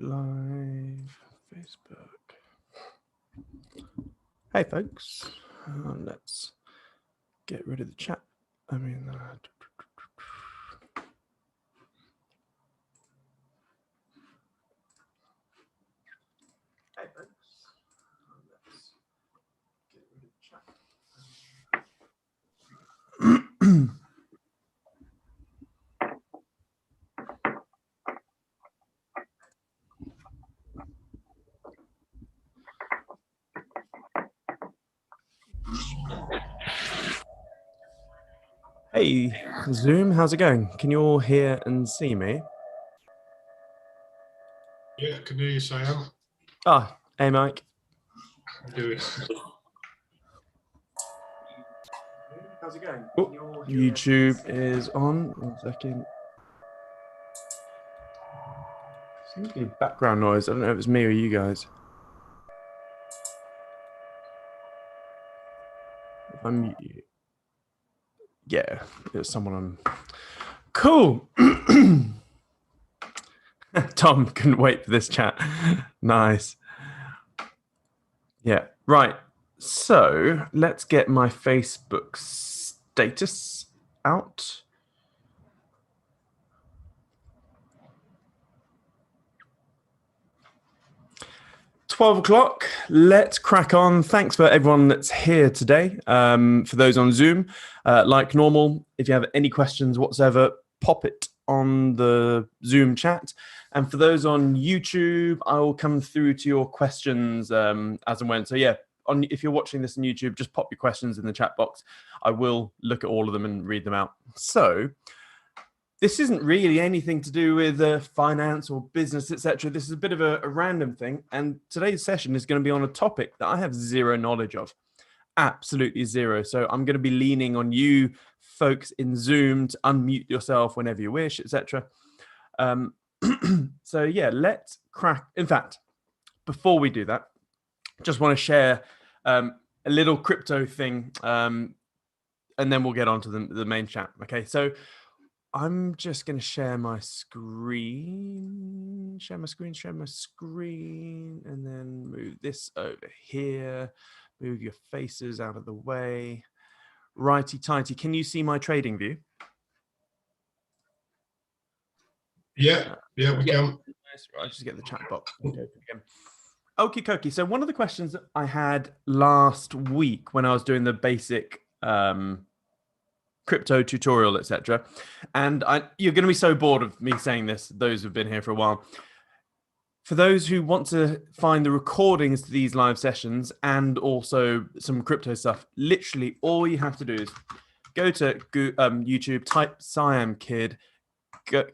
live Facebook. Hey folks, let's get rid of the chat. Hey folks, let's get rid of the chat. Hey Zoom, how's it going? Can you all hear and see me? Yeah, I can hear you, Sam. Ah, hey Mike. How you doing? How's it going? Oh, YouTube is on. 1 second. Seems to be background noise. I don't know if it's me or you guys. If I mute you. Yeah, it's someone on. Cool. Tom couldn't wait for this chat. Nice. Yeah, right. So let's get my Facebook status out. $12. Let's crack on. Thanks for everyone that's here today. For those on Zoom, like normal, if you have any questions whatsoever, pop it on the Zoom chat. And for those on YouTube, I will come through to your questions as and when. So yeah, if you're watching this on YouTube, just pop your questions in the chat box. I will look at all of them and read them out. So this isn't really anything to do with finance or business, etc. This is a bit of a random thing. And today's session is going to be on a topic that I have zero knowledge of. Absolutely zero. So I'm going to be leaning on you folks in Zoom to unmute yourself whenever you wish, etc. So yeah, let's crack. In fact, before we do that, just want to share a little crypto thing, and then we'll get on to the main chat. Okay, so I'm just going to share my screen, and then move this over here, move your faces out of the way. Righty-tighty. Can you see my trading view? Yeah, we can. I'll just get the chat box. Okie dokie. So one of the questions that I had last week when I was doing the basic crypto tutorial, etc. And you're going to be so bored of me saying this, those who've been here for a while. For those who want to find the recordings to these live sessions and also some crypto stuff, literally all you have to do is go to YouTube, type Siam Kid,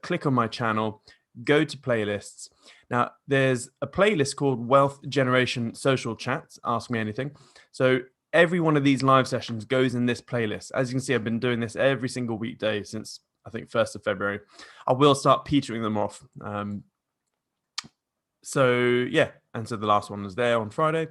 click on my channel, go to playlists. Now, there's a playlist called Wealth Generation Social Chats, Ask Me Anything. So every one of these live sessions goes in this playlist. As you can see, I've been doing this every single weekday since, I think, 1st of February. I will start petering them off. So, yeah. And so the last one was there on Friday.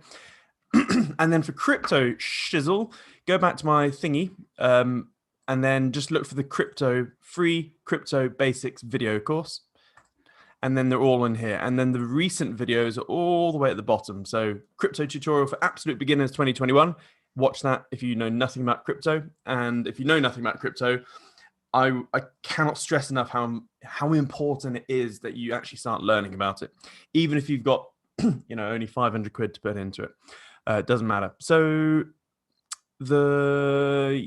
And then for crypto shizzle, go back to my thingy and then just look for the free crypto basics video course. And then they're all in here. And then the recent videos are all the way at the bottom. So crypto tutorial for absolute beginners 2021. Watch that if you know nothing about crypto. And if you know nothing about crypto, I cannot stress enough how important it is that you actually start learning about it. Even if you've got, only 500 quid to put into it. It doesn't matter. So so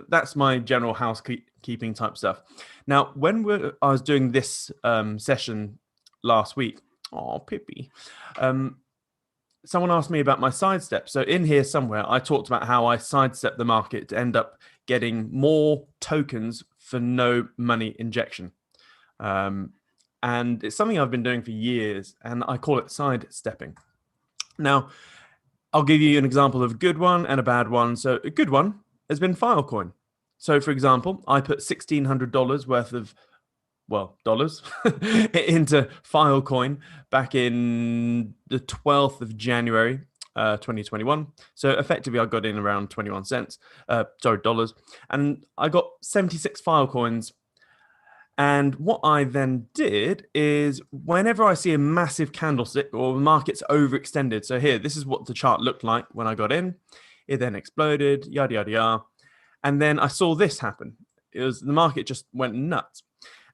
that's my general housekeeping type stuff. Now, when I was doing this session last week, Pippi, someone asked me about my sidestep. So in here somewhere, I talked about how I sidestep the market to end up getting more tokens for no money injection. And it's something I've been doing for years, and I call it sidestepping. Now, I'll give you an example of a good one and a bad one. So a good one has been Filecoin. So for example, I put $1,600 worth of, dollars into Filecoin back in the 12th of January, 2021. So effectively I got in around 21 cents, dollars. And I got 76 Filecoins. And what I then did is whenever I see a massive candlestick or the market's overextended, so here, this is what the chart looked like when I got in. It then exploded, yada, yada, yada. And then I saw this happen. The market just went nuts.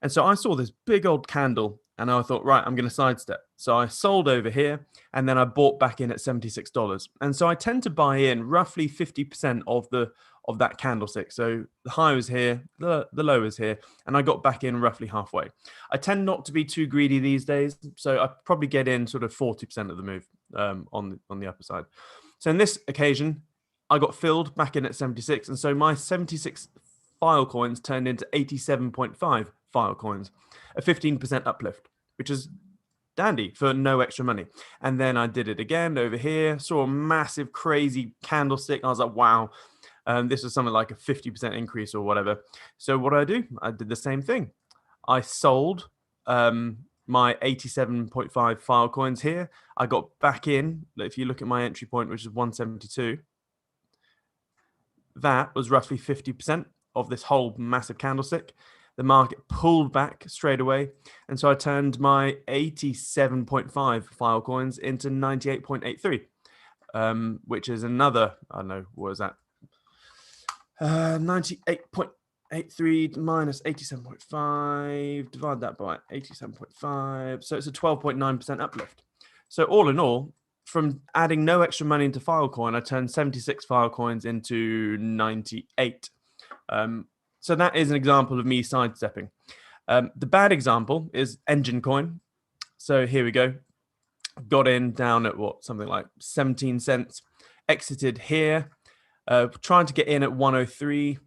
And so I saw this big old candle and I thought, right, I'm going to sidestep. So I sold over here and then I bought back in at $76. And so I tend to buy in roughly 50% of that candlestick. So the high was here, the low was here, and I got back in roughly halfway. I tend not to be too greedy these days, so I probably get in sort of 40% of the move on the upper side. So in this occasion, I got filled back in at 76, and so my 76 file coins turned into 87.5 file coins, a 15% uplift, which is dandy for no extra money. And then I did it again over here, saw a massive, crazy candlestick. I was like, wow, this was something like a 50% increase or whatever. So what did? I did the same thing. I sold my 87.5 file coins here. I got back in. If you look at my entry point, which is 172, that was roughly 50% of this whole massive candlestick. The market pulled back straight away. And so I turned my 87.5 file coins into 98.83, which is another, I don't know, what is that? 98.83 minus 87.5, divide that by 87.5. So it's a 12.9% uplift. So all in all, from adding no extra money into Filecoin, I turned 76 Filecoins into 98. So that is an example of me sidestepping. The bad example is Engine Coin. So here we go. Got in down at something like 17 cents, exited here, trying to get in at 103.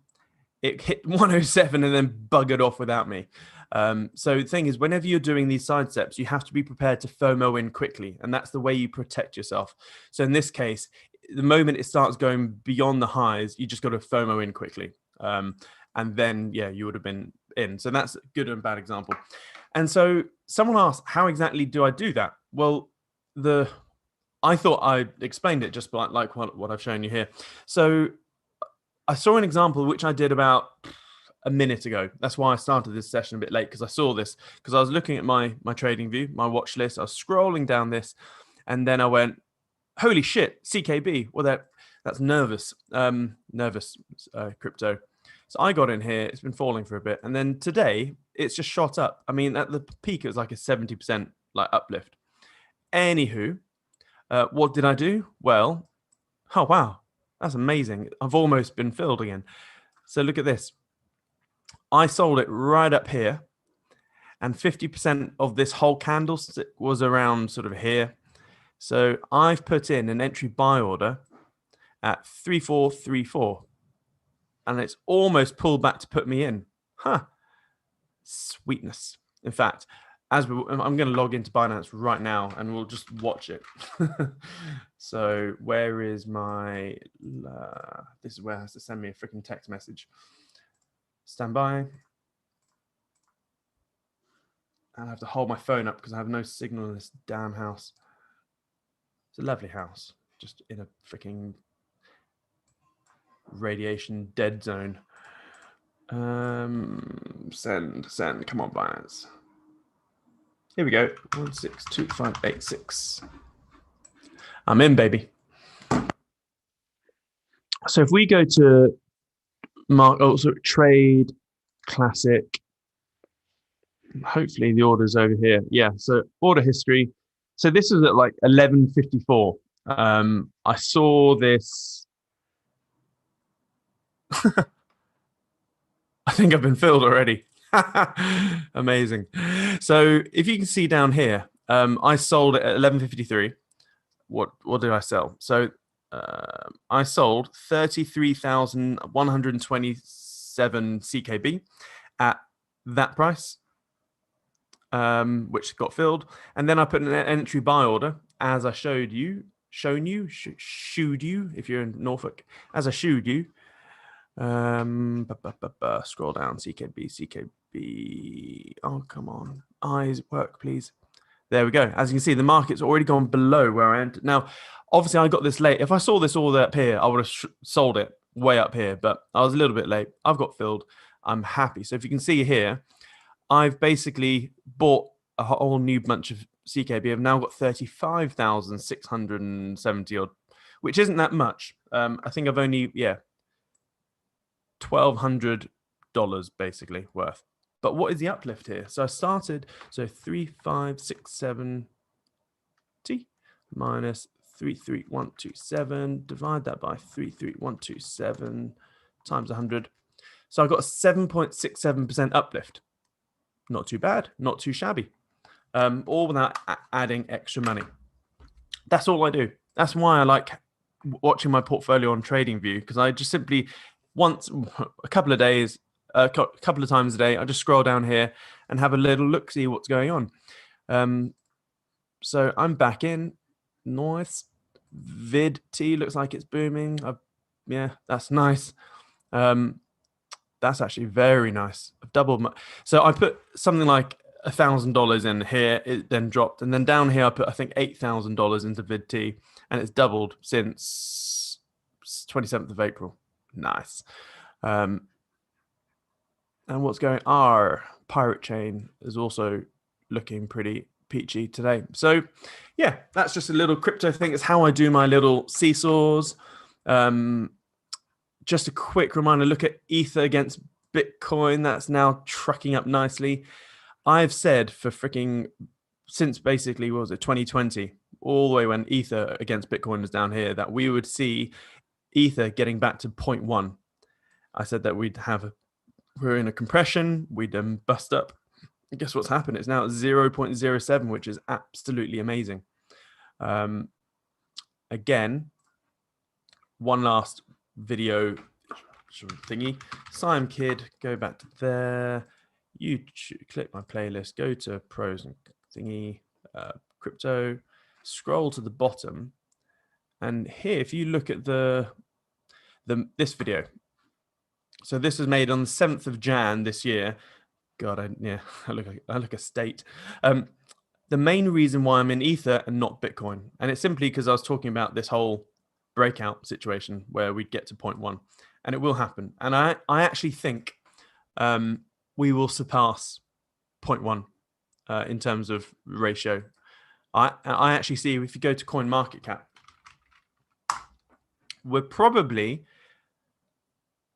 It hit 107 and then buggered off without me. So the thing is, whenever you're doing these side steps, you have to be prepared to FOMO in quickly. And that's the way you protect yourself. So in this case, the moment it starts going beyond the highs, you just got to FOMO in quickly. And then, yeah, you would have been in. So that's a good and bad example. And so someone asked, how exactly do I do that? Well, I thought I explained it just like what I've shown you here. So I saw an example which I did about a minute ago. That's why I started this session a bit late, because I saw this, because I was looking at my trading view, my watch list. I was scrolling down this, and then I went, holy shit, CKB. Well, that's nervous crypto. So I got in here. It's been falling for a bit, and then today it's just shot up. I mean, at the peak it was like a 70% like uplift. Anywho, what did I do? Well, oh wow, that's amazing. I've almost been filled again. So look at this. I sold it right up here, and 50% of this whole candlestick was around sort of here. So I've put in an entry buy order at 3434, and it's almost pulled back to put me in. Sweetness. In fact, I'm going to log into Binance right now, and we'll just watch it. So where is my? This is where it has to send me a freaking text message. Stand by. And I have to hold my phone up because I have no signal in this damn house. It's a lovely house, just in a freaking radiation dead zone. Send. Come on, Binance. Here we go. 162586. I'm in, baby. So if we go to trade classic, hopefully the order's over here. Yeah, so order history. So this is at like 11:54. I saw this. I think I've been filled already. Amazing. So if you can see down here, I sold it at 11:53. What did I sell? So I sold 33,127 CKB at that price, which got filled. And then I put an entry buy order, as I showed you, if you're in Norfolk, as I showed you. Scroll down, CKB. Oh, come on. Eyes work, please. There we go. As you can see, the market's already gone below where I entered. Now, obviously, I got this late. If I saw this all up here, I would have sold it way up here, but I was a little bit late. I've got filled. I'm happy. So if you can see here, I've basically bought a whole new bunch of CKB. I've now got 35,670 odd, which isn't that much. I think I've only, $1,200 basically worth. But what is the uplift here? So I started, 35670 minus 33127, divide that by 33127 times 100. So I got a 7.67% uplift. Not too bad, not too shabby. All without adding extra money. That's all I do. That's why I like watching my portfolio on TradingView, because I just simply a couple of times a day, I just scroll down here and have a little look, see what's going on. So I'm back in. Nice. VidT looks like it's booming. Yeah, that's nice. That's actually very nice. I've doubled so I put something like $1,000 in here. It then dropped, and then down here I put, I think, $8,000 into VidT, and it's doubled since 27th of April. Nice. And what's going? Our Pirate Chain is also looking pretty peachy today. So yeah, that's just a little crypto thing. It's how I do my little seesaws. Just a quick reminder, look at Ether against Bitcoin. That's now trucking up nicely. I've said since basically, what was it, 2020, all the way when Ether against Bitcoin was down here, that we would see Ether getting back to 0.1. I said that we're in a compression, we'd bust up. And guess what's happened? It's now at 0.07, which is absolutely amazing. Again, one last video thingy. Simon Kidd, go back to there. You click my playlist, go to pros and thingy, crypto, scroll to the bottom, and here, if you look at this video, so this was made on the 7th of Jan this year. God, I look a state. The main reason why I'm in Ether and not Bitcoin, and it's simply because I was talking about this whole breakout situation where we'd get to 0.1, and it will happen. And I actually think we will surpass 0.1 in terms of ratio. I actually see, if you go to coin market cap, we're probably,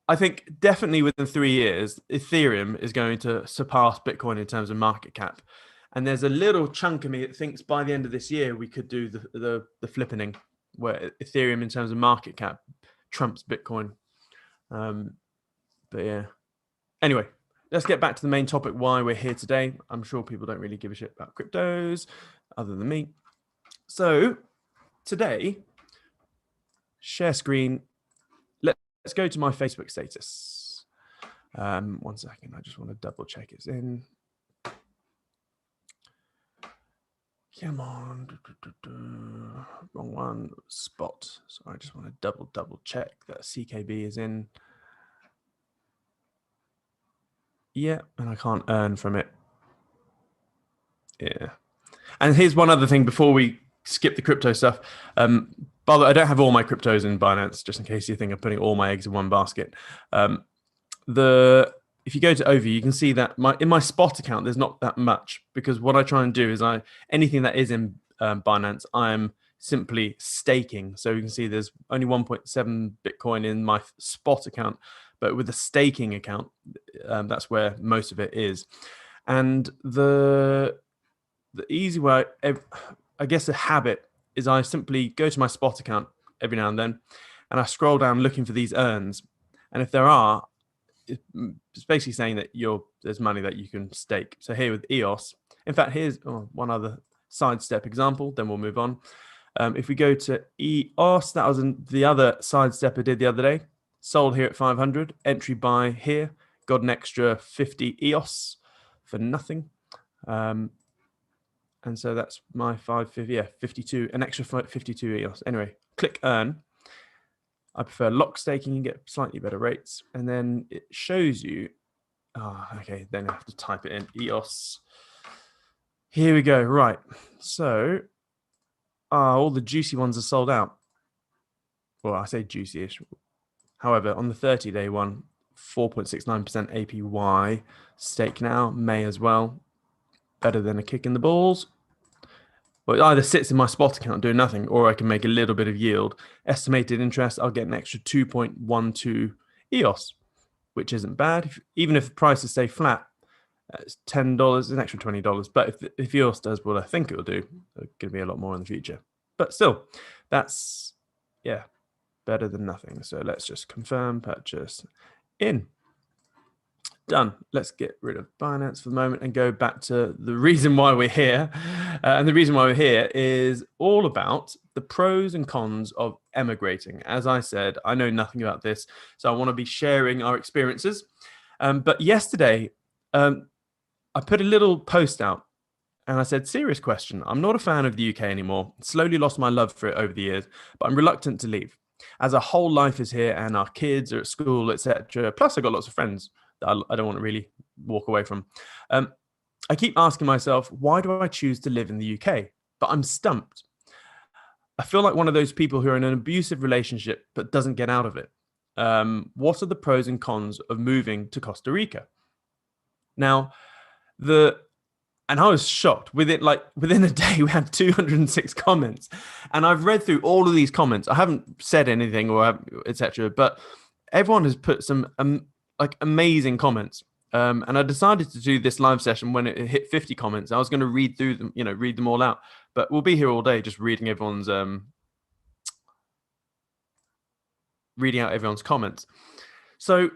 I think definitely within 3 years, Ethereum is going to surpass Bitcoin in terms of market cap. And there's a little chunk of me that thinks by the end of this year, we could do the flippening, where Ethereum in terms of market cap trumps Bitcoin. But yeah. Anyway, let's get back to the main topic, why we're here today. I'm sure people don't really give a shit about cryptos other than me. So today, share screen. Let's go to my Facebook status. 1 second. I just want to double check it's in. Come on. Wrong one. Spot. So I just want to double check that CKB is in. Yeah, and I can't earn from it. Yeah. And here's one other thing before we skip the crypto stuff. By the way, I don't have all my cryptos in Binance, just in case you think I'm putting all my eggs in one basket. If you go to overview, you can see that in my spot account, there's not that much, because what I try and do is anything that is in Binance, I'm simply staking. So you can see there's only 1.7 Bitcoin in my spot account, but with the staking account, that's where most of it is. And the easy way, I guess a habit, is I simply go to my spot account every now and then, and I scroll down looking for these earns. And if there are, it's basically saying that there's money that you can stake. So here with EOS, in fact, here's one other sidestep example, then we'll move on. If we go to EOS, that was the other sidestep I did the other day. Sold here at 500, entry buy here, got an extra 50 EOS for nothing. And so that's my 52, an extra 52 EOS. Anyway, click earn. I prefer lock staking, you get slightly better rates. And then it shows you, okay, then you have to type it in, EOS. Here we go, right. So all the juicy ones are sold out. Well, I say juicy-ish. However, on the 30-day one, 4.69% APY. Stake now, May as well. Better than a kick in the balls. Well, it either sits in my spot account doing nothing, or I can make a little bit of yield. Estimated interest, I'll get an extra 2.12 EOS, which isn't bad. Even if the prices stay flat, it's $10, an extra $20. But if EOS does what I think it will do, it's going to be a lot more in the future. But still, that's, yeah, better than nothing. So let's just confirm purchase in. Done. Let's get rid of Binance for the moment and go back to the reason why we're here. And the reason why we're here is all about the pros and cons of emigrating. As I said, I know nothing about this, so I want to be sharing our experiences. But yesterday, I put a little post out and I said, serious question. I'm not a fan of the UK anymore. Slowly lost my love for it over the years, but I'm reluctant to leave. As our whole life is here and our kids are at school, etc. Plus, I got lots of friends that I don't want to really walk away from. I keep asking myself, why do I choose to live in the UK? But I'm stumped. I feel like one of those people who are in an abusive relationship but doesn't get out of it. What are the pros and cons of moving to Costa Rica? Now, and I was shocked. Within a day, we had 206 comments, and I've read through all of these comments. I haven't said anything or etc. But everyone has put some amazing comments. And I decided to do this live session when it hit 50 comments. I was going to read through them, read them all out. But we'll be here all day just reading everyone's reading out everyone's comments. So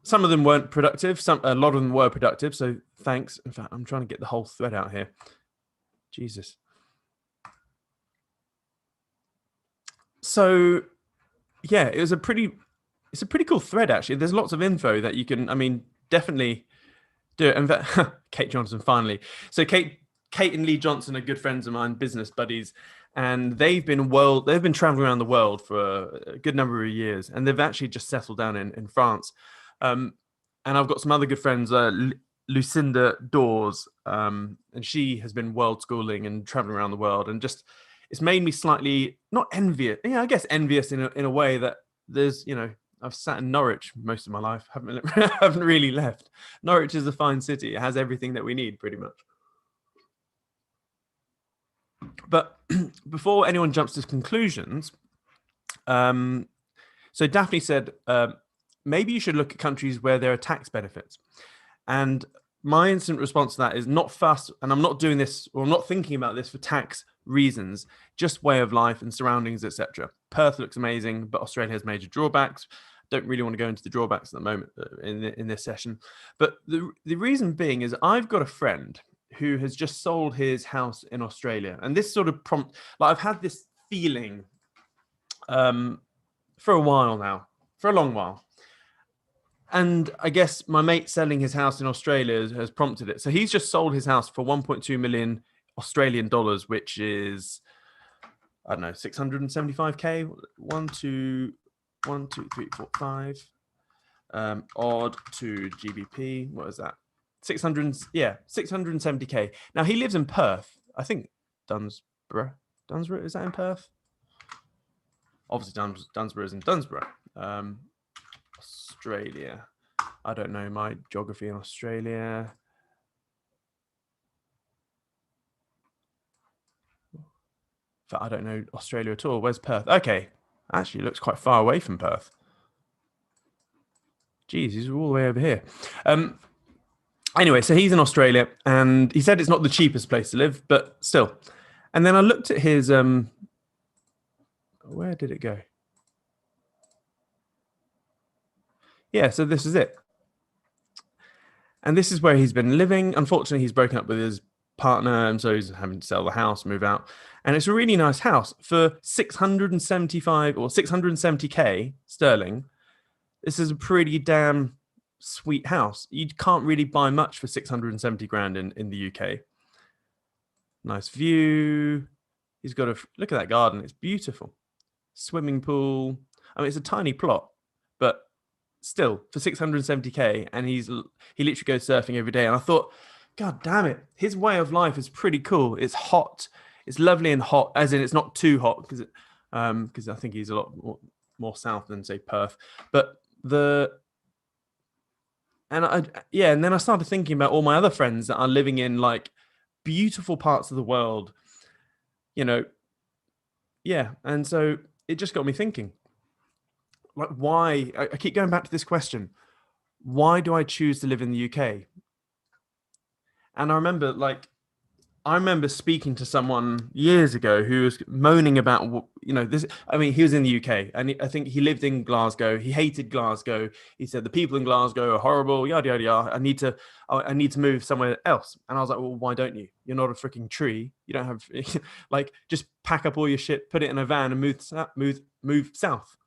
some of them weren't productive. A lot of them were productive. So thanks. In fact, I'm trying to get the whole thread out here. Jesus. So yeah, it's a pretty cool thread, actually. There's lots of info that you can, definitely do it. In fact, Kate Johnson, finally. So Kate and Lee Johnson are good friends of mine, business buddies. And they've been traveling around the world for a good number of years, and they've actually just settled down in France. And I've got some other good friends, Lucinda Dawes, and she has been world schooling and traveling around the world, and just it's made me slightly not envious. Yeah, I guess envious in a way that there's I've sat in Norwich most of my life, haven't really left. Norwich is a fine city; it has everything that we need, pretty much. But before anyone jumps to conclusions, so Daphne said, maybe you should look at countries where there are tax benefits. And my instant response to that is not fuss, and I'm not doing this, or I'm not thinking about this for tax reasons, just way of life and surroundings, etc. Perth looks amazing, but Australia has major drawbacks. Don't really want to go into the drawbacks at the moment in this session. But the reason being is I've got a friend who has just sold his house in Australia. And this sort of I've had this feeling for a while now, for a long while. And I guess my mate selling his house in Australia has prompted it. So he's just sold his house for 1.2 million Australian dollars, which is, I don't know, 675K. 1, 2, 3, 4, 5. Odd to GBP. What is that? 670K. Now he lives in Perth. I think Dunsborough, is that in Perth? Obviously Dunsborough is in Dunsborough. Australia. I don't know my geography in Australia. But I don't know Australia at all. Where's Perth? Okay. Actually, it looks quite far away from Perth. Geez, he's all the way over here. Anyway, so he's in Australia, and he said it's not the cheapest place to live, but still. And then I looked at his, where did it go? Yeah, so this is it. And this is where he's been living. Unfortunately, he's broken up with his partner, and so he's having to sell the house, move out. And it's a really nice house for 675 or 670K sterling. This is a pretty damn sweet house. You can't really buy much for 670 grand in the UK. Nice view. He's got look at that garden. It's beautiful. Swimming pool. I mean, it's a tiny plot, but still for 670K, and he literally goes surfing every day. And I thought, God damn it, his way of life is pretty cool. It's hot. It's lovely and hot, as in it's not too hot because I think he's a lot more south than say Perth. But and then I started thinking about all my other friends that are living in like beautiful parts of the world, you know. Yeah, and so it just got me thinking, like, why? I keep going back to this question: why do I choose to live in the UK? And I remember speaking to someone years ago who was moaning about, this. I mean, he was in the UK, and I think he lived in Glasgow. He hated Glasgow. He said the people in Glasgow are horrible. Yada yada yada. I need to move somewhere else. And I was like, well, why don't you? You're not a freaking tree. You don't have like, just pack up all your shit, put it in a van, and move south.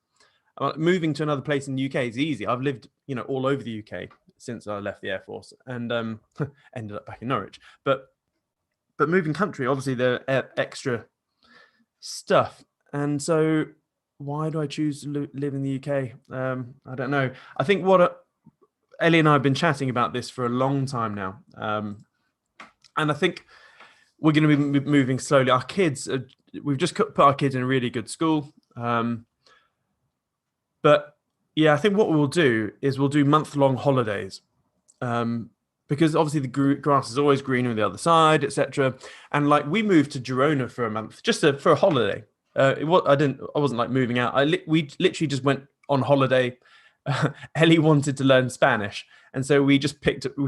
Moving to another place in the UK is easy. I've lived, all over the UK since I left the Air Force, and ended up back in Norwich. But moving country, obviously there are extra stuff. And so why do I choose to live in the UK? I don't know. I think Ellie and I have been chatting about this for a long time now. And I think we're going to be moving slowly. Our kids, we've just put our kids in a really good school. But yeah, I think what we'll do is we'll do month-long holidays. Because obviously the grass is always greener on the other side, etc. And like, we moved to Girona for a month, just for a holiday. I wasn't like moving out. We literally just went on holiday. Ellie wanted to learn Spanish, and so we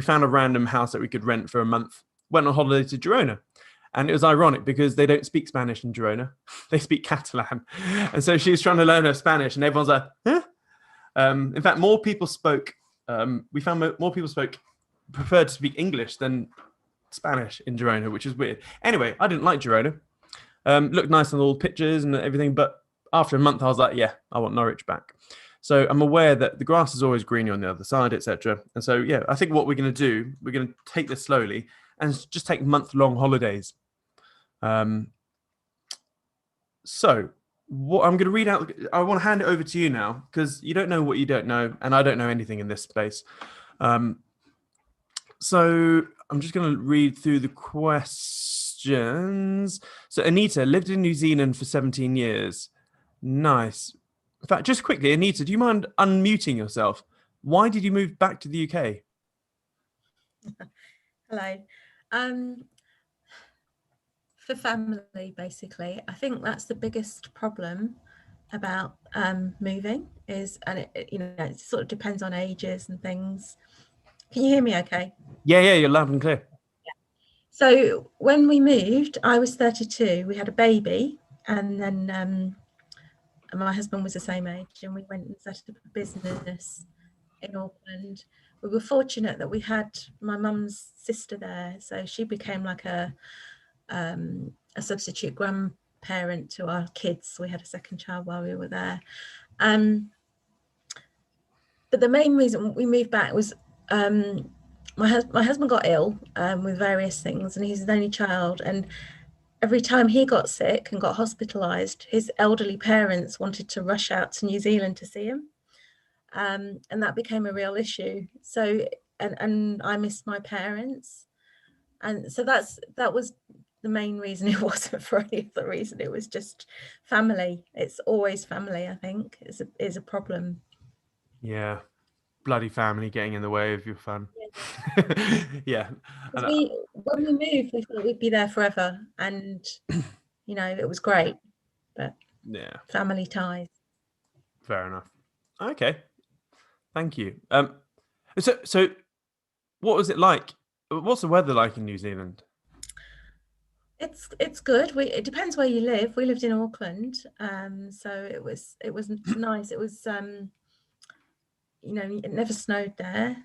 found a random house that we could rent for a month. Went on holiday to Girona, and it was ironic because they don't speak Spanish in Girona; they speak Catalan. And so she was trying to learn her Spanish, and everyone's like, "Huh?" In fact, more people spoke. We found more people preferred to speak English than Spanish in Girona, which is weird. Anyway, I didn't like Girona. Looked nice on all the pictures and everything, but after a month, I was like, yeah, I want Norwich back. So I'm aware that the grass is always greener on the other side, etc. And so, yeah, I think what we're going to do, we're going to take this slowly and just take month-long holidays. So what I'm going to read out, I want to hand it over to you now, because you don't know what you don't know, and I don't know anything in this space. So I'm just going to read through the questions. So Anita lived in New Zealand for 17 years. Nice. In fact, just quickly, Anita, do you mind unmuting yourself? Why did you move back to the UK? Hello. For family, basically. I think that's the biggest problem about moving is, and it sort of depends on ages and things. Can you hear me okay? Yeah, you're loud and clear. Yeah. So when we moved, I was 32. We had a baby, and then my husband was the same age, and we went and set up a business in Auckland. We were fortunate that we had my mum's sister there, so she became like a substitute grandparent to our kids. We had a second child while we were there. But the main reason we moved back was my husband got ill with various things, and he's an only child. And every time he got sick and got hospitalised, his elderly parents wanted to rush out to New Zealand to see him. And that became a real issue. So, and I missed my parents. And so that was the main reason. It wasn't for any other reason. It was just family. It's always family, I think, is a problem. Yeah. Bloody family getting in the way of your fun. Yeah. When we moved, we thought we'd be there forever, and it was great, but yeah, family ties. Fair enough. Okay, thank you. So what was it like? What's the weather like in New Zealand? It's good. It depends where you live. We lived in Auckland, so it was nice. It was it never snowed there.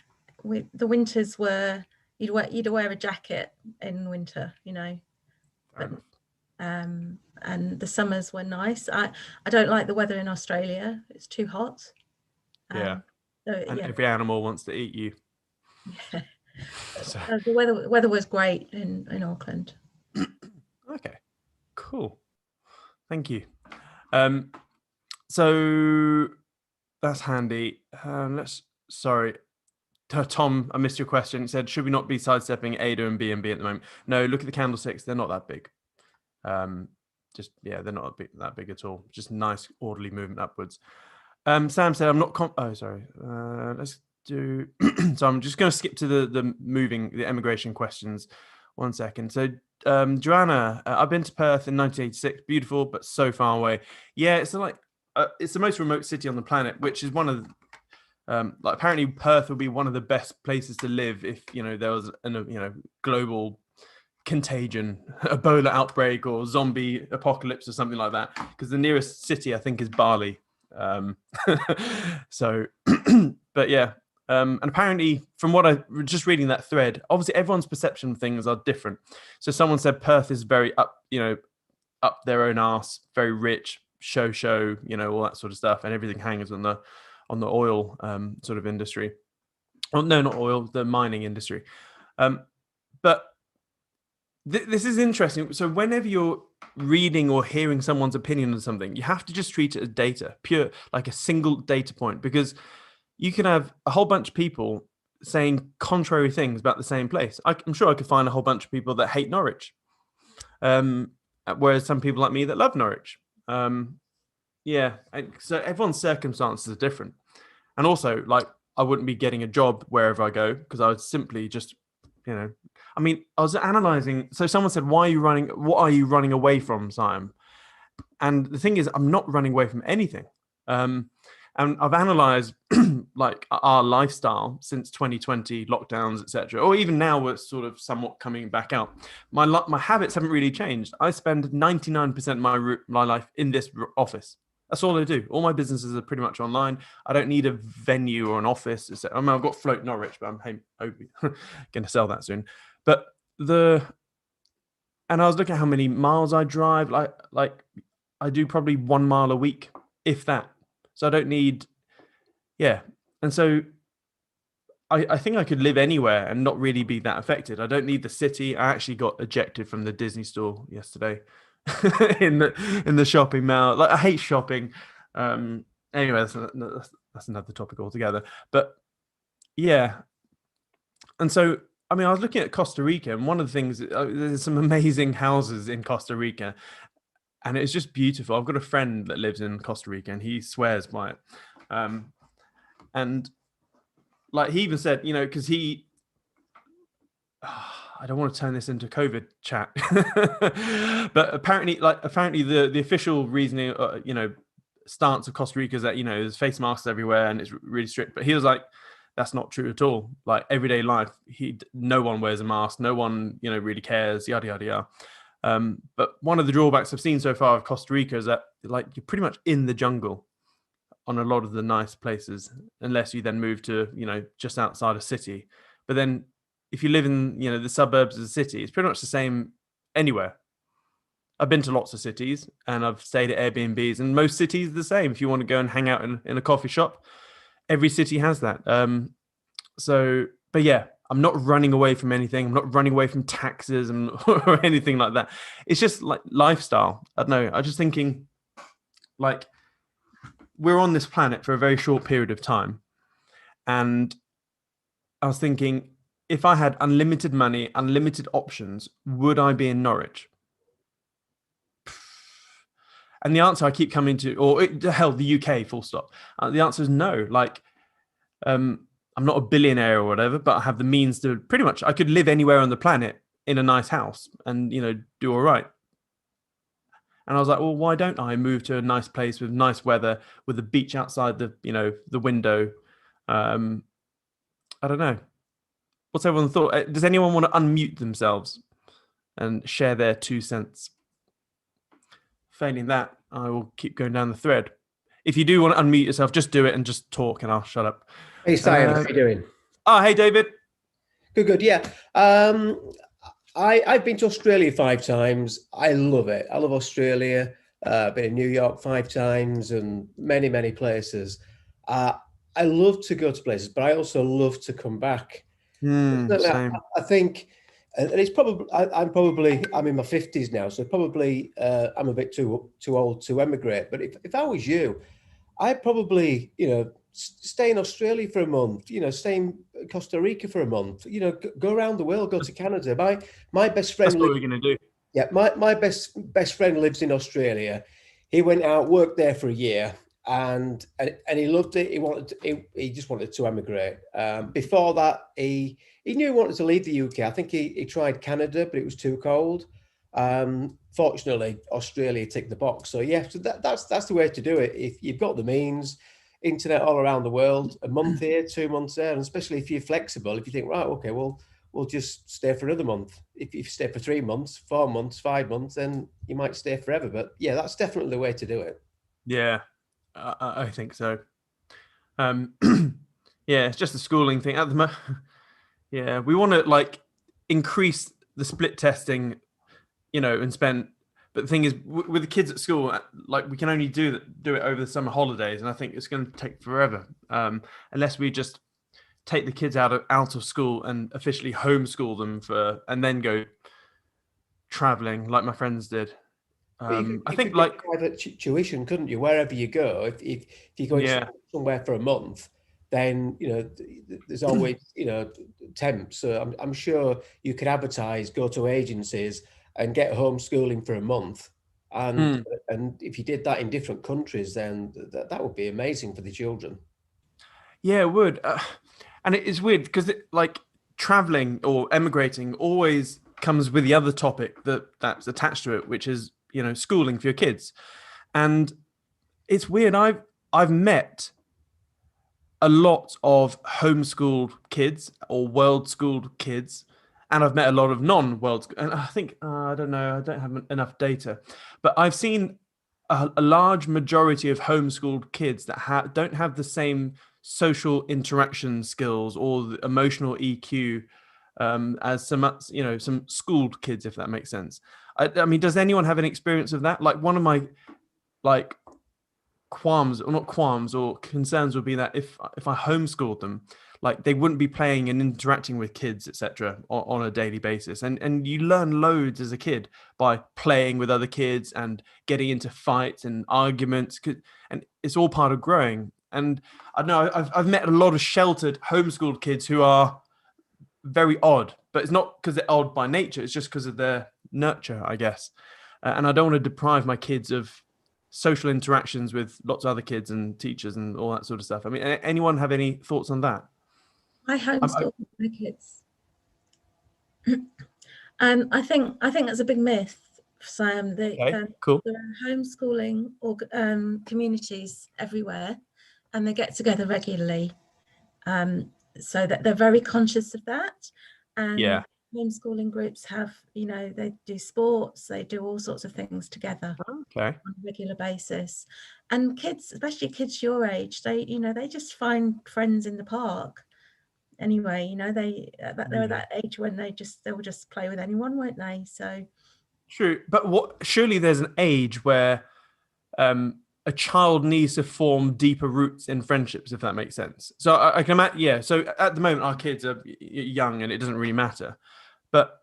The winters were you'd wear a jacket in winter, but and the summers were nice. I don't like the weather in Australia. It's too hot. Yeah. And every animal wants to eat you. Yeah. So the weather was great in Auckland. Okay, cool. Thank you. So that's handy. Sorry, Tom, I missed your question. It said, should we not be sidestepping Ada and B&B at the moment? No, look at the candlesticks. They're not that big. They're not that big at all. Just nice, orderly movement upwards. Sam said, I'm not... sorry. do. So I'm just going to skip to the emigration questions. 1 second. So Joanna, I've been to Perth in 1986. Beautiful, but so far away. Yeah, it's like it's the most remote city on the planet, which is one of like apparently Perth would be one of the best places to live if there was global contagion, Ebola outbreak, or zombie apocalypse or something like that. Because the nearest city I think is Bali. So, but yeah. And apparently, from what I just reading that thread, obviously everyone's perception of things are different. So someone said Perth is very up their own arse, very rich, show, all that sort of stuff, and everything hangs on the oil sort of industry. Well, no, not oil, the mining industry. But this is interesting. So whenever you're reading or hearing someone's opinion on something, you have to just treat it as data, pure, like a single data point, because you can have a whole bunch of people saying contrary things about the same place. I'm sure I could find a whole bunch of people that hate Norwich, whereas some people like me that love Norwich. Yeah, so everyone's circumstances are different. And also, like, I wouldn't be getting a job wherever I go because I would simply just, I was analyzing. So someone said, what are you running away from, Simon? And the thing is, I'm not running away from anything. And I've analyzed like our lifestyle since 2020 lockdowns, etc., or even now we're sort of somewhat coming back out. My habits haven't really changed. I spend 99% of my life in this office. That's all I do. All my businesses are pretty much online. I don't need a venue or an office. I've got Float Norwich, but I'm going to sell that soon. But and I was looking at how many miles I drive. Like I do probably 1 mile a week, if that. So I don't need, yeah. And so I think I could live anywhere and not really be that affected. I don't need the city. I actually got ejected from the Disney store yesterday in the shopping mall. Like, I hate shopping. Anyway, that's another topic altogether. But yeah. And so, I was looking at Costa Rica, and one of the things, there's some amazing houses in Costa Rica. And it's just beautiful. I've got a friend that lives in Costa Rica, and he swears by it. And like he even said, because I don't want to turn this into COVID chat, but apparently the official reasoning, stance of Costa Rica is that there's face masks everywhere and it's really strict. But he was like, that's not true at all. Like everyday life, no one wears a mask, no one really cares, yada yada yada. But one of the drawbacks I've seen so far of Costa Rica is that like you're pretty much in the jungle on a lot of the nice places, unless you then move to, just outside a city. But then if you live in, the suburbs of the city, it's pretty much the same anywhere. I've been to lots of cities and I've stayed at Airbnbs, and most cities are the same. If you want to go and hang out in a coffee shop, every city has that. But yeah, I'm not running away from anything. I'm not running away from taxes or anything like that. It's just like lifestyle. I don't know. I'm just thinking, like, we're on this planet for a very short period of time. And I was thinking, if I had unlimited money, unlimited options, would I be in Norwich? And the answer I keep coming to, the UK, full stop. The answer is no. Like, I'm not a billionaire or whatever, but I have the means to pretty much, I could live anywhere on the planet in a nice house and, do all right. And I was like, well, why don't I move to a nice place with nice weather, with a beach outside the window? I don't know. What's everyone's thought? Does anyone want to unmute themselves and share their 2 cents? Failing that, I will keep going down the thread. If you do want to unmute yourself, just do it and just talk and I'll shut up. Hey, Simon, how are you doing? Oh, hey, David. Good, yeah. I've been to Australia 5 times. I love it. I love Australia. Been in New York 5 times and many, many places. I love to go to places, but I also love to come back. Same. I think, and it's probably, I'm in my 50s now, so probably I'm a bit too old to emigrate. But if I was you, I'd probably, stay in Australia for a month, stay in Costa Rica for a month, go around the world, go to Canada. My best friend. That's what we're going to do. Yeah, my best friend lives in Australia. He went out, worked there for a year, and he loved it. He just wanted to emigrate. Before that, he knew he wanted to leave the UK. I think he tried Canada, but it was too cold. Fortunately, Australia ticked the box. So yeah, so that's the way to do it. If you've got the means, internet all around the world, a month here, 2 months there, and especially if you're flexible, if you think, right, okay, well, we'll just stay for another month. If you stay for 3 months, 4 months, 5 months, then you might stay forever. But yeah, that's definitely the way to do it. Yeah, I think so. Yeah, it's just a schooling thing at the moment. Yeah, we want to like increase the split testing, and spend. But the thing is, with the kids at school, like we can only do it over the summer holidays, and I think it's going to take forever unless we just take the kids out of school and officially homeschool them and then go traveling like my friends did. You I think could get private tuition, couldn't you? Wherever you go, if you're going somewhere for a month, then there's always temps. So I'm sure you could advertise, go to agencies, and get homeschooling for a month. And if you did that in different countries, then that would be amazing for the children. Yeah, it would. And it is weird because like traveling or emigrating always comes with the other topic that's attached to it, which is schooling for your kids. And it's weird. I've met a lot of homeschooled kids or world schooled kids, and I've met a lot of non-world. And I think I don't know. I don't have enough data, but I've seen a large majority of homeschooled kids that don't have the same social interaction skills or the emotional EQ as some schooled kids, if that makes sense. I mean, does anyone have any experience of that? Like one of my qualms, or not qualms, or concerns would be that if I homeschooled them, like they wouldn't be playing and interacting with kids, etc., on a daily basis. And you learn loads as a kid by playing with other kids and getting into fights and arguments, and it's all part of growing. And I know I've met a lot of sheltered homeschooled kids who are very odd, but it's not because they're odd by nature. It's just because of their nurture, I guess. And I don't want to deprive my kids of social interactions with lots of other kids and teachers and all that sort of stuff. I mean, anyone have any thoughts on that? I homeschool my kids. I think that's a big myth, Sam. Cool. There are homeschooling or communities everywhere, and they get together regularly, so that they're very conscious of that. And homeschooling groups have, they do sports, they do all sorts of things together on a regular basis. And kids, especially kids your age, they just find friends in the park. Anyway, they're at that age when they will just play with anyone, won't they? So true, but surely there's an age where a child needs to form deeper roots in friendships, if that makes sense. So I can imagine, yeah. So at the moment, our kids are young, and it doesn't really matter. But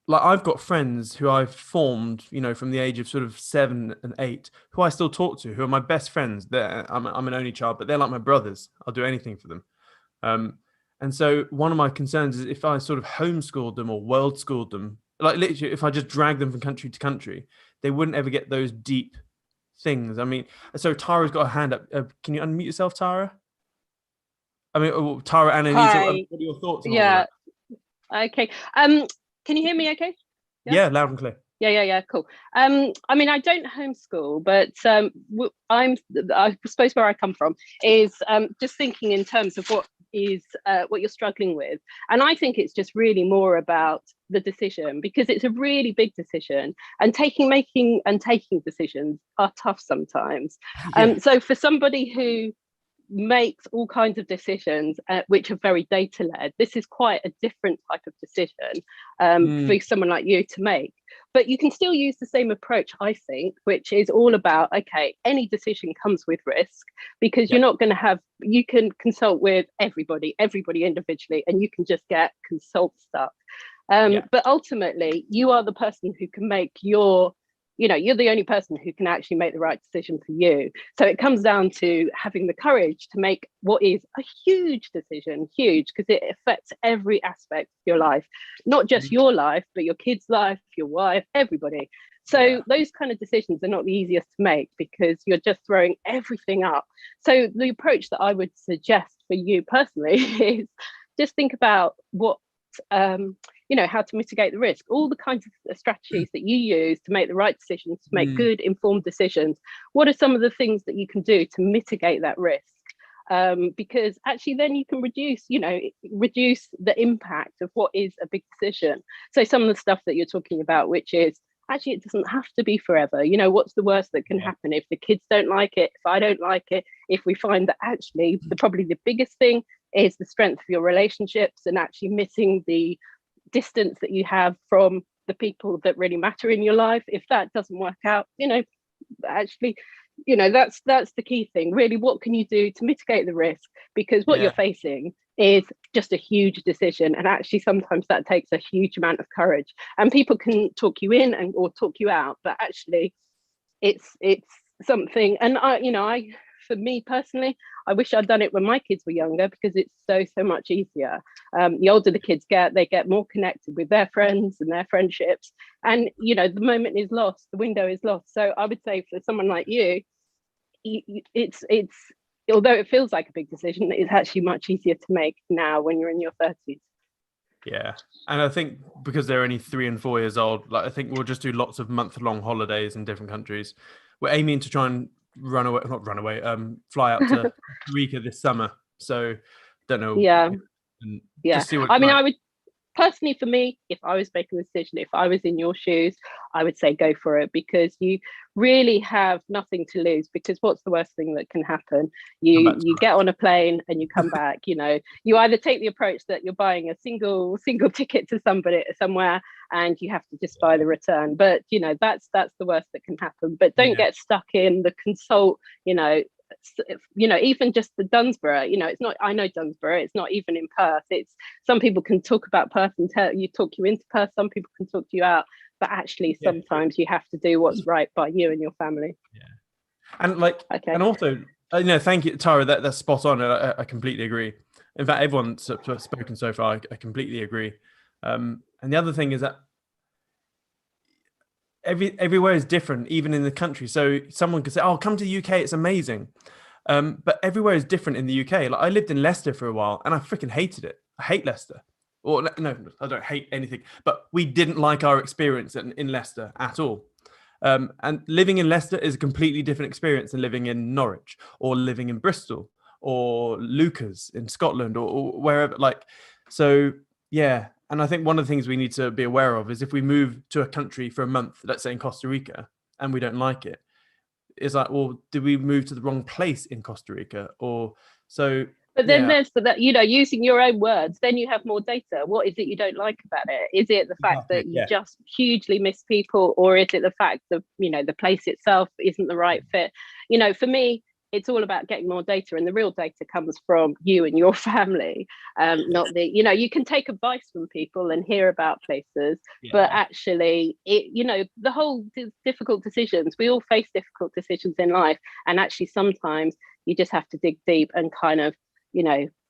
like I've got friends who I've formed, from the age of sort of 7 and 8, who I still talk to, who are my best friends. I'm an only child, but they're like my brothers. I'll do anything for them. And so one of my concerns is if I sort of homeschooled them or world schooled them, like literally if I just drag them from country to country, they wouldn't ever get those deep things. I mean, so Tara's got a hand up. Can you unmute yourself, Tara? I mean, Tara and Anita, what are your thoughts on all that? Okay. Can you hear me okay? Yeah, loud and clear. Yeah, cool. I mean, I don't homeschool, but I suppose where I come from is just thinking in terms of what you're struggling with. And I think it's just really more about the decision, because it's a really big decision, and taking decisions are tough sometimes. So for somebody who makes all kinds of decisions which are very data led, this is quite a different type of decision for someone like you to make. But you can still use the same approach, I think, which is all about, okay, any decision comes with risk, because you're not going to have, you can consult with everybody individually, and you can just get consult stuff. But ultimately, you are the person who can make you're the only person who can actually make the right decision for you. So it comes down to having the courage to make what is a huge decision, because it affects every aspect of your life, not just your life, but your kids' life, your wife, everybody. So those kind of decisions are not the easiest to make because you're just throwing everything up. So the approach that I would suggest for you personally is just think about what, how to mitigate the risk, all the kinds of strategies that you use to make the right decisions, to make good informed decisions. What are some of the things that you can do to mitigate that risk? Because actually then you can reduce the impact of what is a big decision. So some of the stuff that you're talking about, which is actually it doesn't have to be forever. What's the worst that can happen if the kids don't like it, if I don't like it, if we find that actually probably the biggest thing is the strength of your relationships and actually missing the distance that you have from the people that really matter in your life. If that doesn't work out, actually, that's the key thing. Really, what can you do to mitigate the risk? Because what you're facing is just a huge decision, and actually sometimes that takes a huge amount of courage. And people can talk you in or talk you out, but actually, it's something. And for me personally, I wish I'd done it when my kids were younger because it's so much easier. The older the kids get, they get more connected with their friends and their friendships. And, the moment is lost, the window is lost. So I would say for someone like you, it's although it feels like a big decision, it's actually much easier to make now when you're in your 30s. Yeah. And I think because they're only 3 and 4 years old, I think we'll just do lots of month-long holidays in different countries. We're aiming to try and fly out to Costa Rica this summer. So don't know. Yeah. Just see what I would personally, for me, if I was making a decision, if I was in your shoes, I would say go for it because you really have nothing to lose. Because what's the worst thing that can happen? You get on a plane and you come back. You either take the approach that you're buying a single ticket to somewhere and you have to just buy the return. But that's the worst that can happen. But don't get stuck in the consult. Even just the Dunsborough, it's not, I know Dunsborough, it's not even in Perth. It's some people can talk about Perth and talk you into Perth, some people can talk you out, but actually sometimes you have to do what's right by you and your family. And and also thank you, Tara, that's spot on. I completely agree. In fact, everyone's spoken so far, I completely agree. And the other thing is that everywhere is different, even in the country. So someone could say, "Oh, come to the UK, it's amazing," but everywhere is different in the UK. I lived in Leicester for a while, and I freaking hated it. I hate Leicester. Or no, I don't hate anything, but we didn't like our experience in Leicester at all. And living in Leicester is a completely different experience than living in Norwich or living in Bristol or Lucas in Scotland or wherever. So yeah. And I think one of the things we need to be aware of is if we move to a country for a month, let's say in Costa Rica, and we don't like it, it's like, well, did we move to the wrong place in Costa Rica? But then there's that, using your own words, then you have more data. What is it you don't like about it? Is it the fact that you just hugely miss people, or is it the fact that, the place itself isn't the right fit? For me, it's all about getting more data, and the real data comes from you and your family, not you can take advice from people and hear about places, but actually the whole difficult decisions, we all face difficult decisions in life, and actually sometimes you just have to dig deep and kind of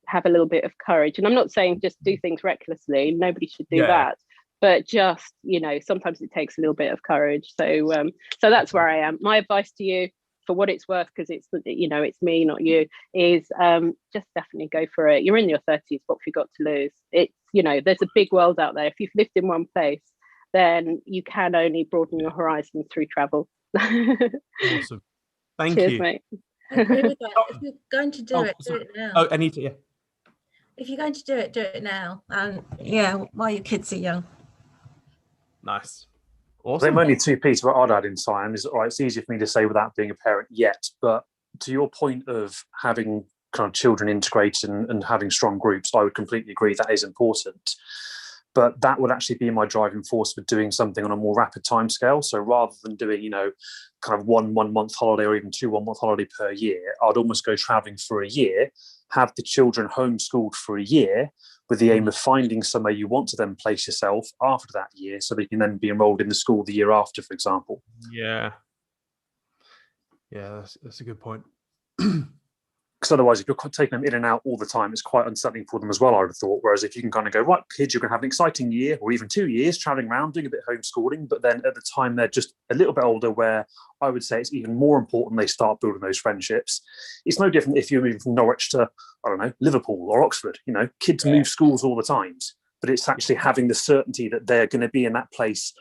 have a little bit of courage. And I'm not saying just do things recklessly, nobody should do that, but just sometimes it takes a little bit of courage. So that's where I am. My advice to you, for what it's worth, because it's it's me, not you, is just definitely go for it. You're in your 30s, what have you got to lose? It's there's a big world out there. If you've lived in one place, then you can only broaden your horizons through travel. Awesome. Thank you. Mate. If you're going to do it, do it now. Oh, Anita, yeah. If you're going to do it now. While your kids are young. Nice. Awesome. I'm only two pieces what I'd add in time is, all right, it's easier for me to say without being a parent yet, but to your point of having kind of children integrated and having strong groups, I would completely agree that is important. But that would actually be my driving force for doing something on a more rapid timescale. So rather than doing, kind of one month holiday or even 2 1 month holiday per year, I'd almost go traveling for a year, have the children homeschooled for a year with the aim of finding somewhere you want to then place yourself after that year so they can then be enrolled in the school the year after, for example. Yeah, that's a good point. because otherwise, if you're taking them in and out all the time, it's quite unsettling for them as well, I would have thought. Whereas if you can kind of go, right, kids, you're going to have an exciting year or even 2 years traveling around, doing a bit of homeschooling, but then at the time they're just a little bit older, where I would say it's even more important they start building those friendships. It's no different if you're moving from Norwich to, I don't know, Liverpool or Oxford. You know, kids move schools all the time, but it's actually having the certainty that they're going to be in that place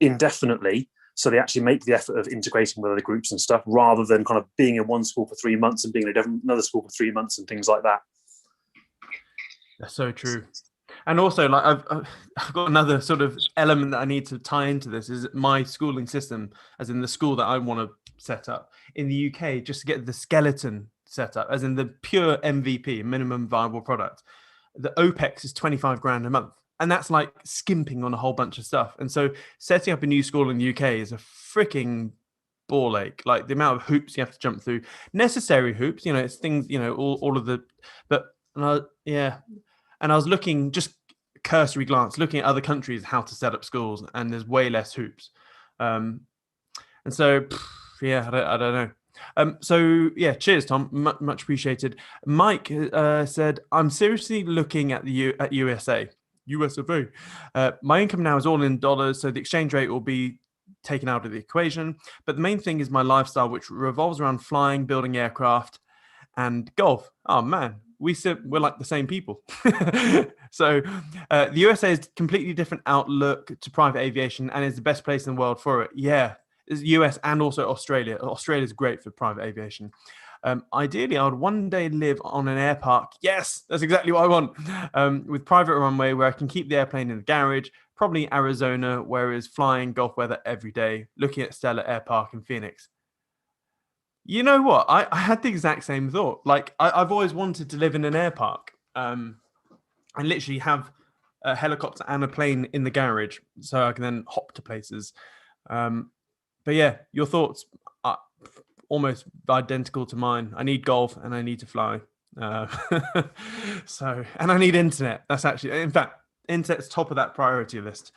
indefinitely. So they actually make the effort of integrating with other groups and stuff, rather than kind of being in one school for 3 months and being in another school for 3 months and things like that. That's so true. And also, like, I've got another sort of element that I need to tie into this, is my schooling system, as in the school that I want to set up in the UK, just to get the skeleton set up, as in the pure MVP, minimum viable product. The OPEX is 25 grand a month. And that's like skimping on a whole bunch of stuff. And so setting up a new school in the UK is a freaking ball ache. Like the amount of hoops you have to jump through, necessary hoops, you know, it's things, you know, all of the, but and I was looking, just cursory glance, looking at other countries, how to set up schools, and there's way less hoops. And so, yeah, I don't know. So yeah, cheers, Tom. Much appreciated. Mike said, I'm seriously looking at at USA. US of A. My income now is all in dollars, so the exchange rate will be taken out of the equation. But the main thing is my lifestyle, which revolves around flying, building aircraft, and golf. Oh man, we're like the same people. So the USA is a completely different outlook to private aviation, and is the best place in the world for it. Yeah, it's US and also Australia. Australia is great for private aviation. Ideally, I would one day live on an air park. Yes, that's exactly what I want. With private runway where I can keep the airplane in the garage, probably Arizona, where it's flying golf weather every day, looking at Stella Air Park in Phoenix. You know what? I had the exact same thought. Like, I've always wanted to live in an air park and literally have a helicopter and a plane in the garage so I can then hop to places. But yeah, your thoughts are almost identical to mine. I need golf and I need to fly. So, and I need internet. That's actually, in fact, internet's top of that priority list.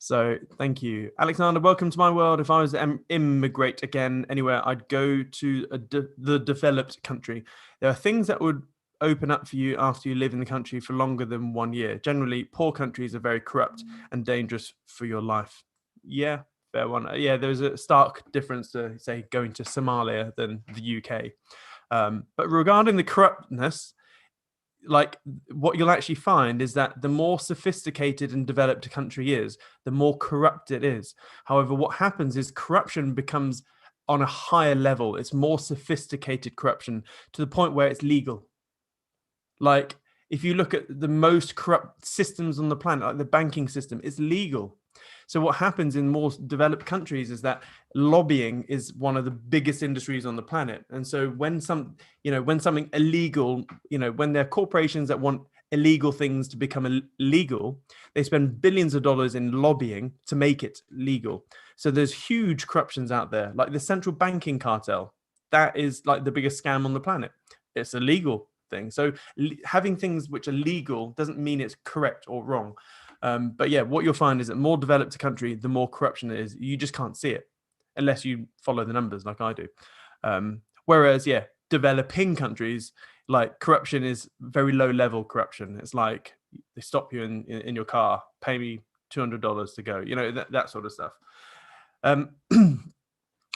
So thank you, Alexander. Welcome to my world. If I was to immigrate again anywhere, I'd go to the developed country. There are things that would open up for you after you live in the country for longer than 1 year. Generally, poor countries are very corrupt and dangerous for your life. Yeah, fair one. Yeah, there's a stark difference to, say, going to Somalia than the UK. But regarding the corruptness, like, what you'll actually find is that the more sophisticated and developed a country is, the more corrupt it is. However, what happens is corruption becomes on a higher level. It's more sophisticated corruption to the point where it's legal. Like, if you look at the most corrupt systems on the planet, like the banking system, it's legal. So what happens in more developed countries is that lobbying is one of the biggest industries on the planet. And so when something illegal, when there are corporations that want illegal things to become illegal, they spend billions of dollars in lobbying to make it legal. So there's huge corruptions out there, like the central banking cartel. That is like the biggest scam on the planet. It's a legal thing. So having things which are legal doesn't mean it's correct or wrong. But yeah, what you'll find is that more developed a country, the more corruption it is. You just can't see it unless you follow the numbers like I do. Whereas, yeah, developing countries, like, corruption is very low level corruption. It's like they stop you in your car, pay me $200 to go, that sort of stuff.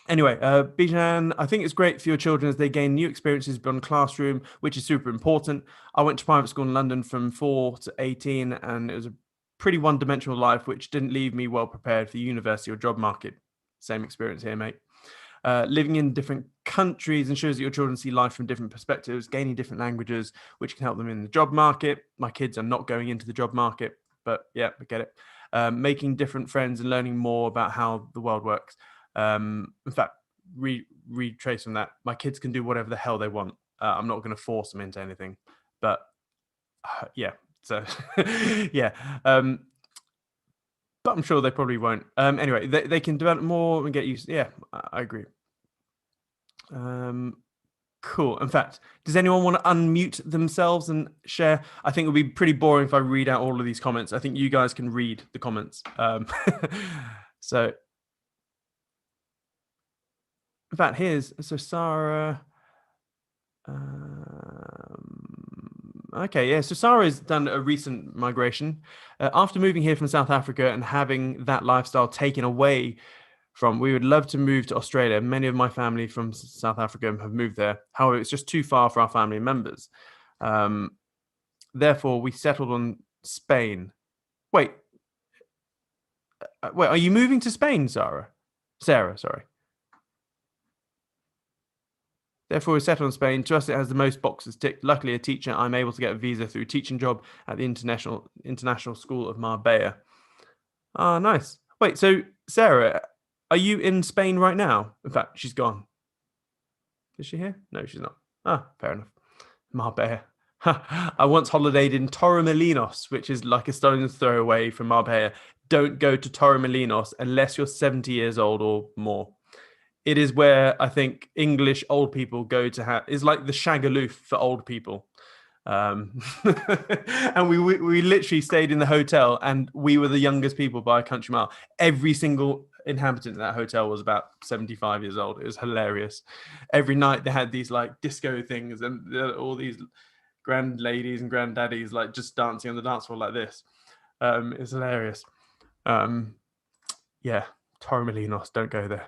Anyway, Bijan, I think it's great for your children as they gain new experiences beyond classroom, which is super important. I went to private school in London from 4 to 18, and it was a pretty one-dimensional life, which didn't leave me well prepared for the university or job market. Same experience here, mate. Living in different countries ensures that your children see life from different perspectives, gaining different languages, which can help them in the job market. My kids are not going into the job market, but yeah, I get it. Making different friends and learning more about how the world works. In fact, retrace from that, my kids can do whatever the hell they want. I'm not going to force them into anything, but yeah. So yeah, but I'm sure they probably won't. Anyway, they can develop more and get used. Yeah, I agree. Cool. In fact, does anyone want to unmute themselves and share? I think it would be pretty boring if I read out all of these comments. I think you guys can read the comments. So, in fact, so Sarah, Okay, yeah. So Sarah has done a recent migration. After moving here from South Africa and having that lifestyle taken away from, we would love to move to Australia. Many of my family from South Africa have moved there. However, it's just too far for our family members. Therefore, we settled on Spain. Wait, are you moving to Spain, Sarah? Sarah, sorry. Therefore, we settled on Spain. To us, it has the most boxes ticked. Luckily, a teacher, I'm able to get a visa through a teaching job at the International School of Marbella. Ah, nice. Wait, so Sarah, are you in Spain right now? In fact, she's gone. Is she here? No, she's not. Ah, fair enough. Marbella. I once holidayed in Torremolinos, which is like a stone's throw away from Marbella. Don't go to Torremolinos unless you're 70 years old or more. It is where I think English old people go to have. It's like the Shagaloof for old people. And we literally stayed in the hotel, and we were the youngest people by a country mile. Every single inhabitant in that hotel was about 75 years old. It was hilarious. Every night they had these like disco things, and all these grand ladies and granddaddies like just dancing on the dance floor like this. It's hilarious. Yeah, Torremolinos, don't go there.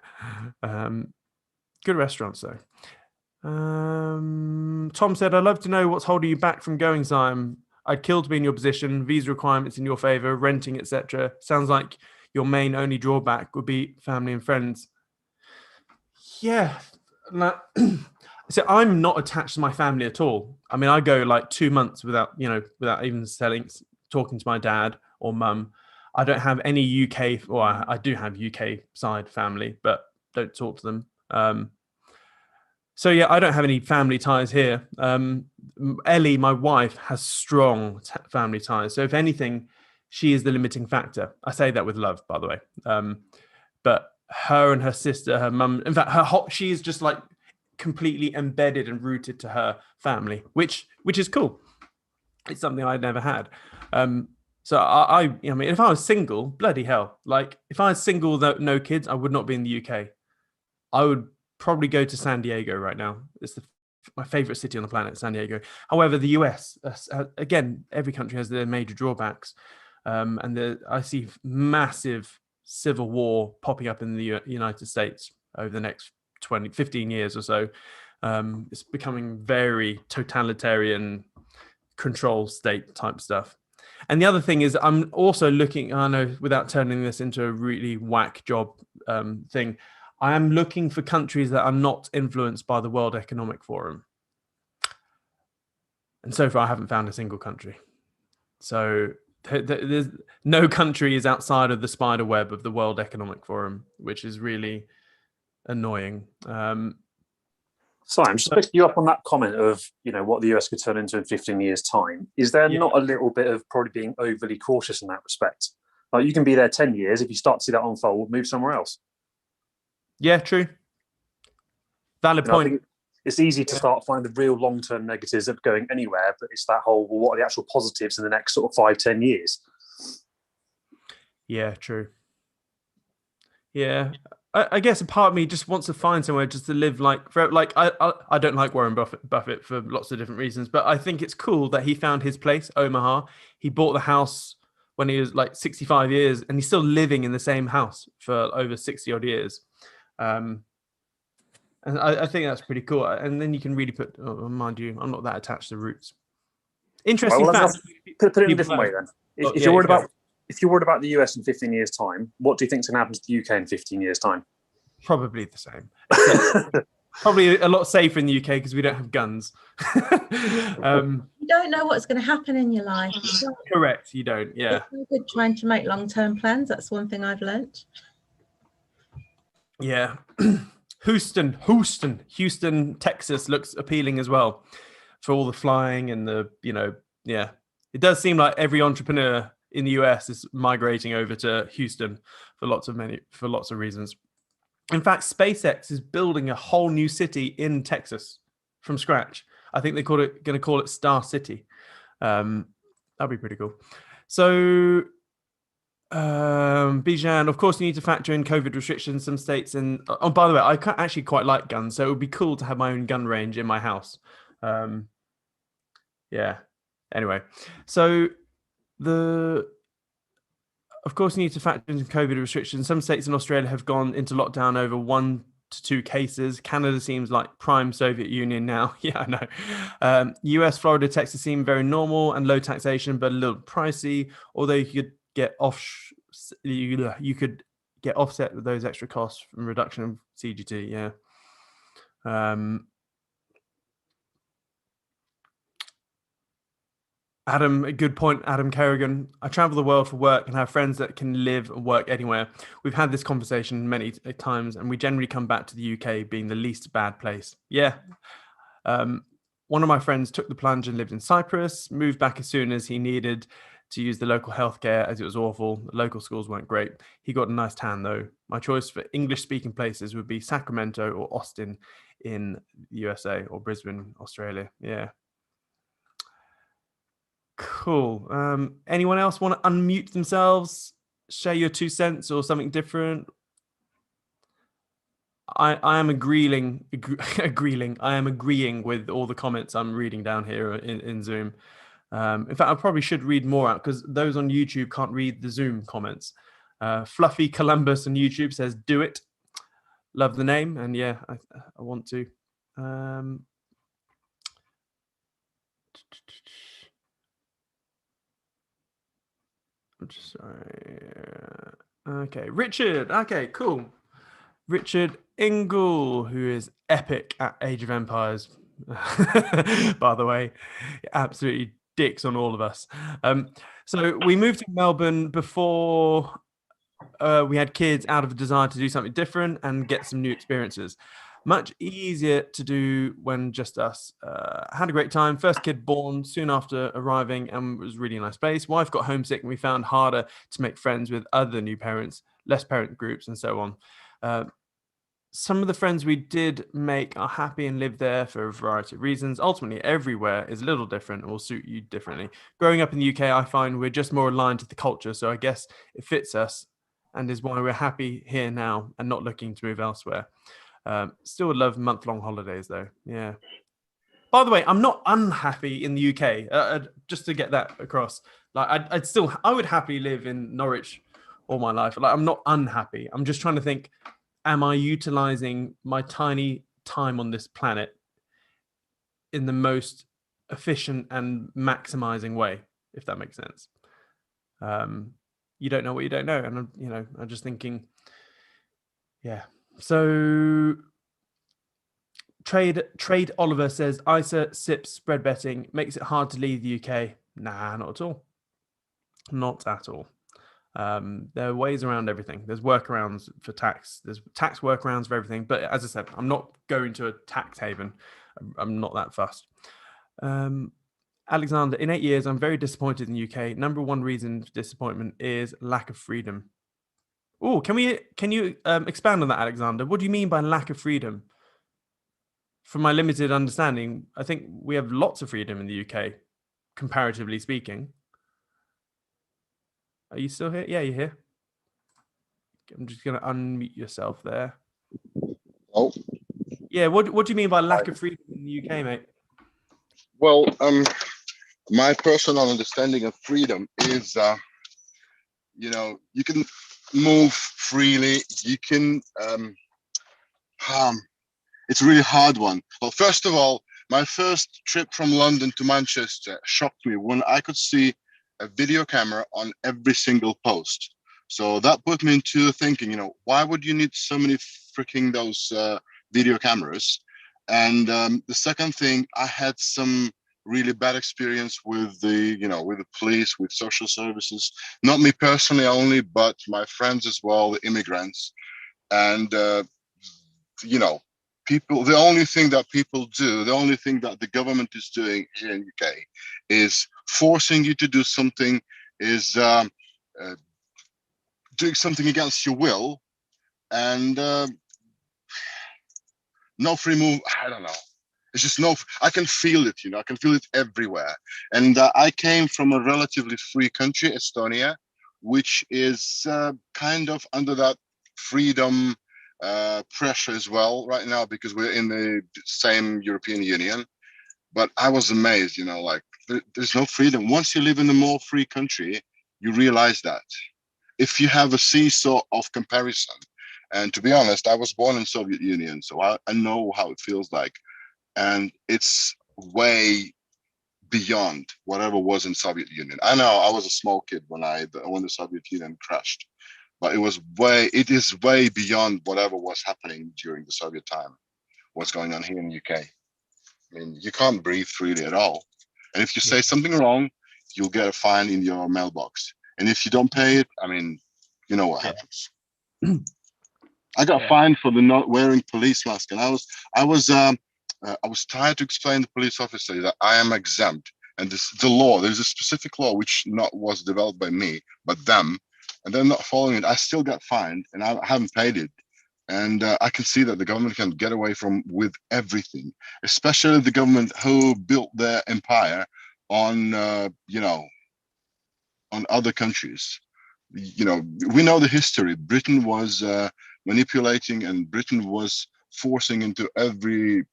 Good restaurants though. Tom said, I'd love to know what's holding you back from going, Simon. I'd kill to be in your position, visa requirements in your favor, renting, etc. Sounds like your main only drawback would be family and friends. Yeah. So I'm not attached to my family at all. I mean, I go like 2 months without even talking to my dad or mum. I don't have any UK, or I do have UK side family, but don't talk to them. So yeah, I don't have any family ties here. Ellie, my wife, has strong family ties. So if anything, she is the limiting factor. I say that with love, by the way. But her and her sister, her mum, in fact, she is just like completely embedded and rooted to her family, which is cool. It's something I'd never had. So I mean, if I was single, bloody hell, like if I was single, no kids, I would not be in the UK. I would probably go to San Diego right now. It's my favorite city on the planet, San Diego. However, the US, again, every country has their major drawbacks. And I see massive civil war popping up in the United States over the next 15 years or so. It's becoming very totalitarian control state type stuff. And the other thing is, I'm also looking, I know without turning this into a really whack job thing, I am looking for countries that are not influenced by the World Economic Forum. And so far, I haven't found a single country. So there's no country is outside of the spider web of the World Economic Forum, which is really annoying. So I'm just picking you up on that comment of, what the US could turn into in 15 years' time. Is there not a little bit of probably being overly cautious in that respect? Like you can be there 10 years. If you start to see that unfold, move somewhere else. Yeah, true. Valid point. I think it's easy to start finding the real long-term negatives of going anywhere, but it's that whole, well, what are the actual positives in the next sort of 5-10 years? Yeah, true. Yeah. I guess a part of me just wants to find somewhere just to live like forever. Like I don't like Warren Buffett for lots of different reasons, but I think it's cool that he found his place, Omaha. He bought the house when he was like 65 years, and he's still living in the same house for over 60 odd years. And I think that's pretty cool. And then you can really mind you, I'm not that attached to roots. Interesting fact. Put it in a different way then. If you're worried about the US in 15 years' time, what do you think is going to happen to the UK in 15 years' time? Probably the same. Probably a lot safer in the UK because we don't have guns. You don't know what's going to happen in your life. Correct, you don't. Yeah. It's no good trying to make long-term plans. That's one thing I've learned. Yeah. Houston, Texas looks appealing as well for all the flying and yeah. It does seem like every entrepreneur in the US is migrating over to Houston for lots of reasons. In fact, SpaceX is building a whole new city in Texas from scratch. I think they're going to call it Star City. That'd be pretty cool. So, Bijan, of course, you need to factor in COVID restrictions. Some states, and by the way, I actually quite like guns, so it would be cool to have my own gun range in my house. Yeah. Anyway, so of course, you need to factor in COVID restrictions. Some states in Australia have gone into lockdown over 1 to 2 cases. Canada seems like prime Soviet Union now. Yeah, I know. US, Florida, Texas seem very normal and low taxation, but a little pricey. Although you could get you could get offset with those extra costs from reduction of CGT. Yeah. Adam, a good point, Adam Kerrigan. I travel the world for work and have friends that can live and work anywhere. We've had this conversation many times, and we generally come back to the UK being the least bad place. Yeah. One of my friends took the plunge and lived in Cyprus, moved back as soon as he needed to use the local healthcare as it was awful. The local schools weren't great. He got a nice tan though. My choice for English-speaking places would be Sacramento or Austin in the USA or Brisbane, Australia. Yeah. Cool. Anyone else want to unmute themselves, share your 2 cents or something different? I am agreeing with all the comments I'm reading down here in Zoom. In fact, I probably should read more out because those on YouTube can't read the Zoom comments. Fluffy Columbus on YouTube says, "Do it." Love the name, and yeah, I want to. Sorry. Okay, Richard. Okay, cool. Richard Ingle, who is epic at Age of Empires, by the way, absolutely dicks on all of us. So we moved to Melbourne before we had kids out of a desire to do something different and get some new experiences. Much easier to do when just us. Had a great time. First kid born soon after arriving, and it was really a nice place. Wife got homesick, and we found harder to make friends with other new parents, less parent groups, and so on. Some of the friends we did make are happy and live there for a variety of reasons. Ultimately, everywhere is a little different and will suit you differently. Growing up in the UK, I find we're just more aligned to the culture, so I guess it fits us and is why we're happy here now and not looking to move elsewhere. Still would love month-long holidays though. Yeah. By the way, I'm not unhappy in the UK. Just to get that across, like I would happily live in Norwich all my life. Like I'm not unhappy. I'm just trying to think, am I utilizing my tiny time on this planet in the most efficient and maximizing way, if that makes sense? You don't know what you don't know, and I'm just thinking, yeah. So Trade Oliver says ISA, SIPs, spread betting makes it hard to leave the UK. Nah, not at all. Not at all. There are ways around everything. There's workarounds for tax. There's tax workarounds for everything. But as I said, I'm not going to a tax haven. I'm not that fussed. Alexander, in 8 years, I'm very disappointed in the UK. Number one reason for disappointment is lack of freedom. Oh, can you expand on that, Alexander? What do you mean by lack of freedom? From my limited understanding, I think we have lots of freedom in the UK, comparatively speaking. Are you still here? Yeah, you're here. I'm just going to unmute yourself there. Oh. Yeah, what do you mean by lack of freedom in the UK, mate? Well, my personal understanding of freedom is, you can move freely. You can, it's a really hard one. Well, first of all, my first trip from London to Manchester shocked me when I could see a video camera on every single post. So that put me into thinking, why would you need so many freaking those video cameras? And the second thing, I had some really bad experience with the police, with social services, not me personally only, but my friends as well, the immigrants. And, people, the only thing that people do, the only thing that the government is doing here in UK is forcing you to do something, is doing something against your will, and no free move. I don't know. It's just I can feel it, I can feel it everywhere. And I came from a relatively free country, Estonia, which is kind of under that freedom pressure as well right now, because we're in the same European Union. But I was amazed, like there's no freedom. Once you live in a more free country, you realize that. If you have a seesaw of comparison, and to be honest, I was born in Soviet Union, so I know how it feels like, and it's way beyond whatever was in Soviet Union. I know I was a small kid when the Soviet Union crashed, but it is way beyond whatever was happening during the Soviet time. What's going on here in the UK? I mean, you can't breathe freely at all. And if you say something wrong, you'll get a fine in your mailbox. And if you don't pay it, I mean, you know what happens. I got fined for the not wearing police mask, and I was tired to explain to the police officer that I am exempt. And the law, there's a specific law which was developed by me, but them, and they're not following it. I still got fined, and I haven't paid it. And I can see that the government can get away with everything, especially the government who built their empire on, on other countries. We know the history. Britain was manipulating, and Britain was forcing into every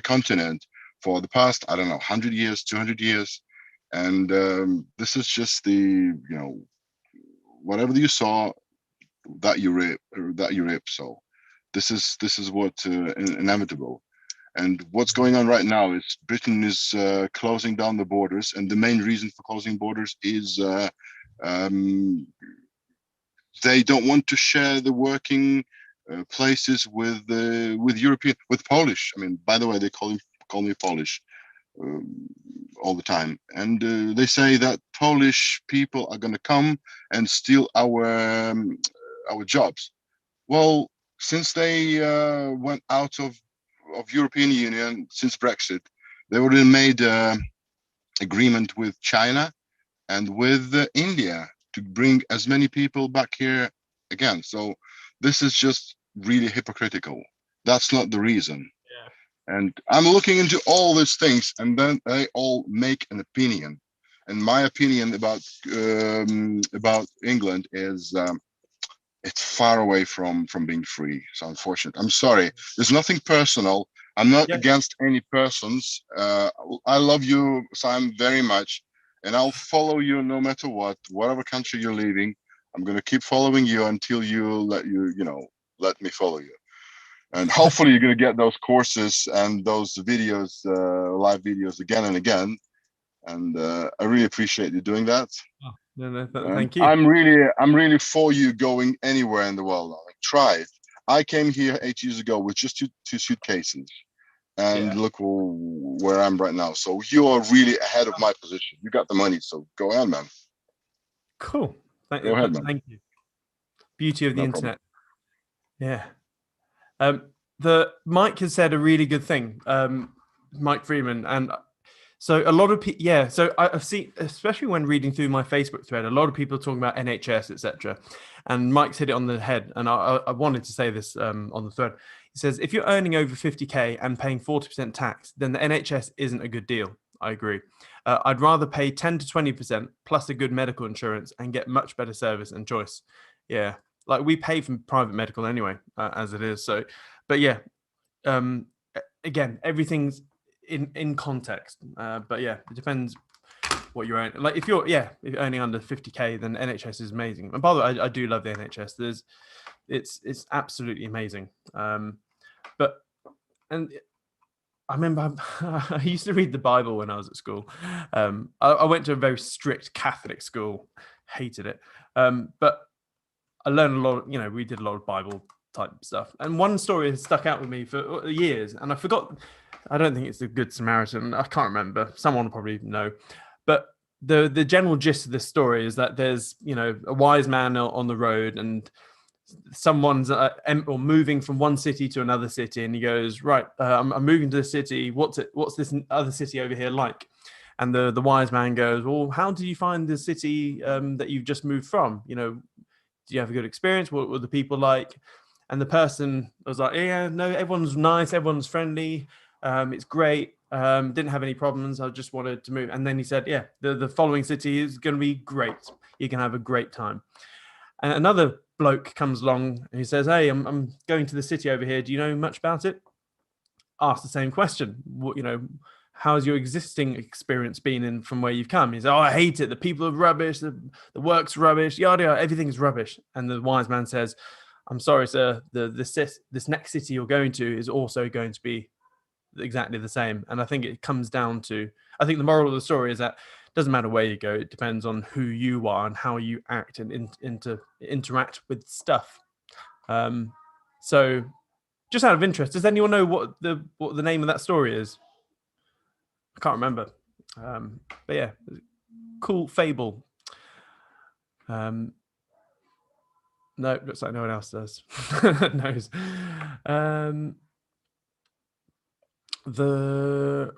continent for the past, I don't know, 100 years, 200 years. And this is just whatever you saw, that you rip. So this is what inevitable. And what's going on right now is Britain is closing down the borders, and the main reason for closing borders is they don't want to share the working places with Polish. I mean, by the way, they call me Polish all the time, and they say that Polish people are going to come and steal our jobs. Well, since they went out of European Union, since Brexit, they already made agreement with China and with India to bring as many people back here again. So this is just really hypocritical. That's not the reason. And I'm looking into all these things, and then they all make an opinion. And my opinion about England is it's far away from being free. So unfortunate. I'm sorry. There's nothing personal. I'm not against any persons. I love you, Simon, very much, and I'll follow you no matter what, whatever country you're leaving. I'm gonna keep following you until you let me follow you. And hopefully you're going to get those courses and those videos, live videos again and again. And I really appreciate you doing that. Thank you. I'm really for you going anywhere in the world. Try it. I came here 8 years ago with just two suitcases, and look where I'm right now. So you are really ahead of my position. You got the money, so go ahead, man. Cool. Go ahead, man. Thank you. Beauty of the internet. Problem. Yeah. The Mike has said a really good thing, Mike Freeman, and so a lot of people, so I've seen, especially when reading through my Facebook thread, a lot of people are talking about NHS, etc. And Mike's hit it on the head, and I wanted to say this on the thread. He says, if you're earning over 50k and paying 40% tax, then the NHS isn't a good deal. I agree. I'd rather pay 10 to 20% plus a good medical insurance and get much better service and choice. Yeah. Like we pay for private medical anyway, as it is. So, but again, everything's in context. But yeah, it depends what you're earning. Like if you're earning under 50k, then NHS is amazing. And by the way, I do love the NHS. It's absolutely amazing. But I remember I used to read the Bible when I was at school. I went to a very strict Catholic school, hated it. But I learned a lot, we did a lot of Bible type stuff. And one story has stuck out with me for years, and I forgot, I don't think it's the Good Samaritan. I can't remember. Someone will probably know. But the general gist of this story is that there's, a wise man on the road, and someone's moving from one city to another city. And he goes, right, I'm moving to the city. What's this other city over here like? And the wise man goes, well, how do you find the city that you've just moved from? Do you have a good experience? What were the people like? And the person was like, yeah, no, everyone's nice. Everyone's friendly. It's great. Didn't have any problems. I just wanted to move. And then he said, yeah, the following city is going to be great. You can have a great time. And another bloke comes along and he says, hey, I'm going to the city over here. Do you know much about it? Ask the same question. how's your existing experience been in from where you've come? He's, oh, I hate it. The people are rubbish. The work's rubbish. Yada yada. Everything's rubbish. And the wise man says, I'm sorry, sir. This next city you're going to is also going to be exactly the same. And I think it comes down to, I think the moral of the story is that it doesn't matter where you go. It depends on who you are and how you act and interact with stuff. So just out of interest, does anyone know what the name of that story is? I can't remember. But yeah, cool fable. No, looks like no one else does. knows.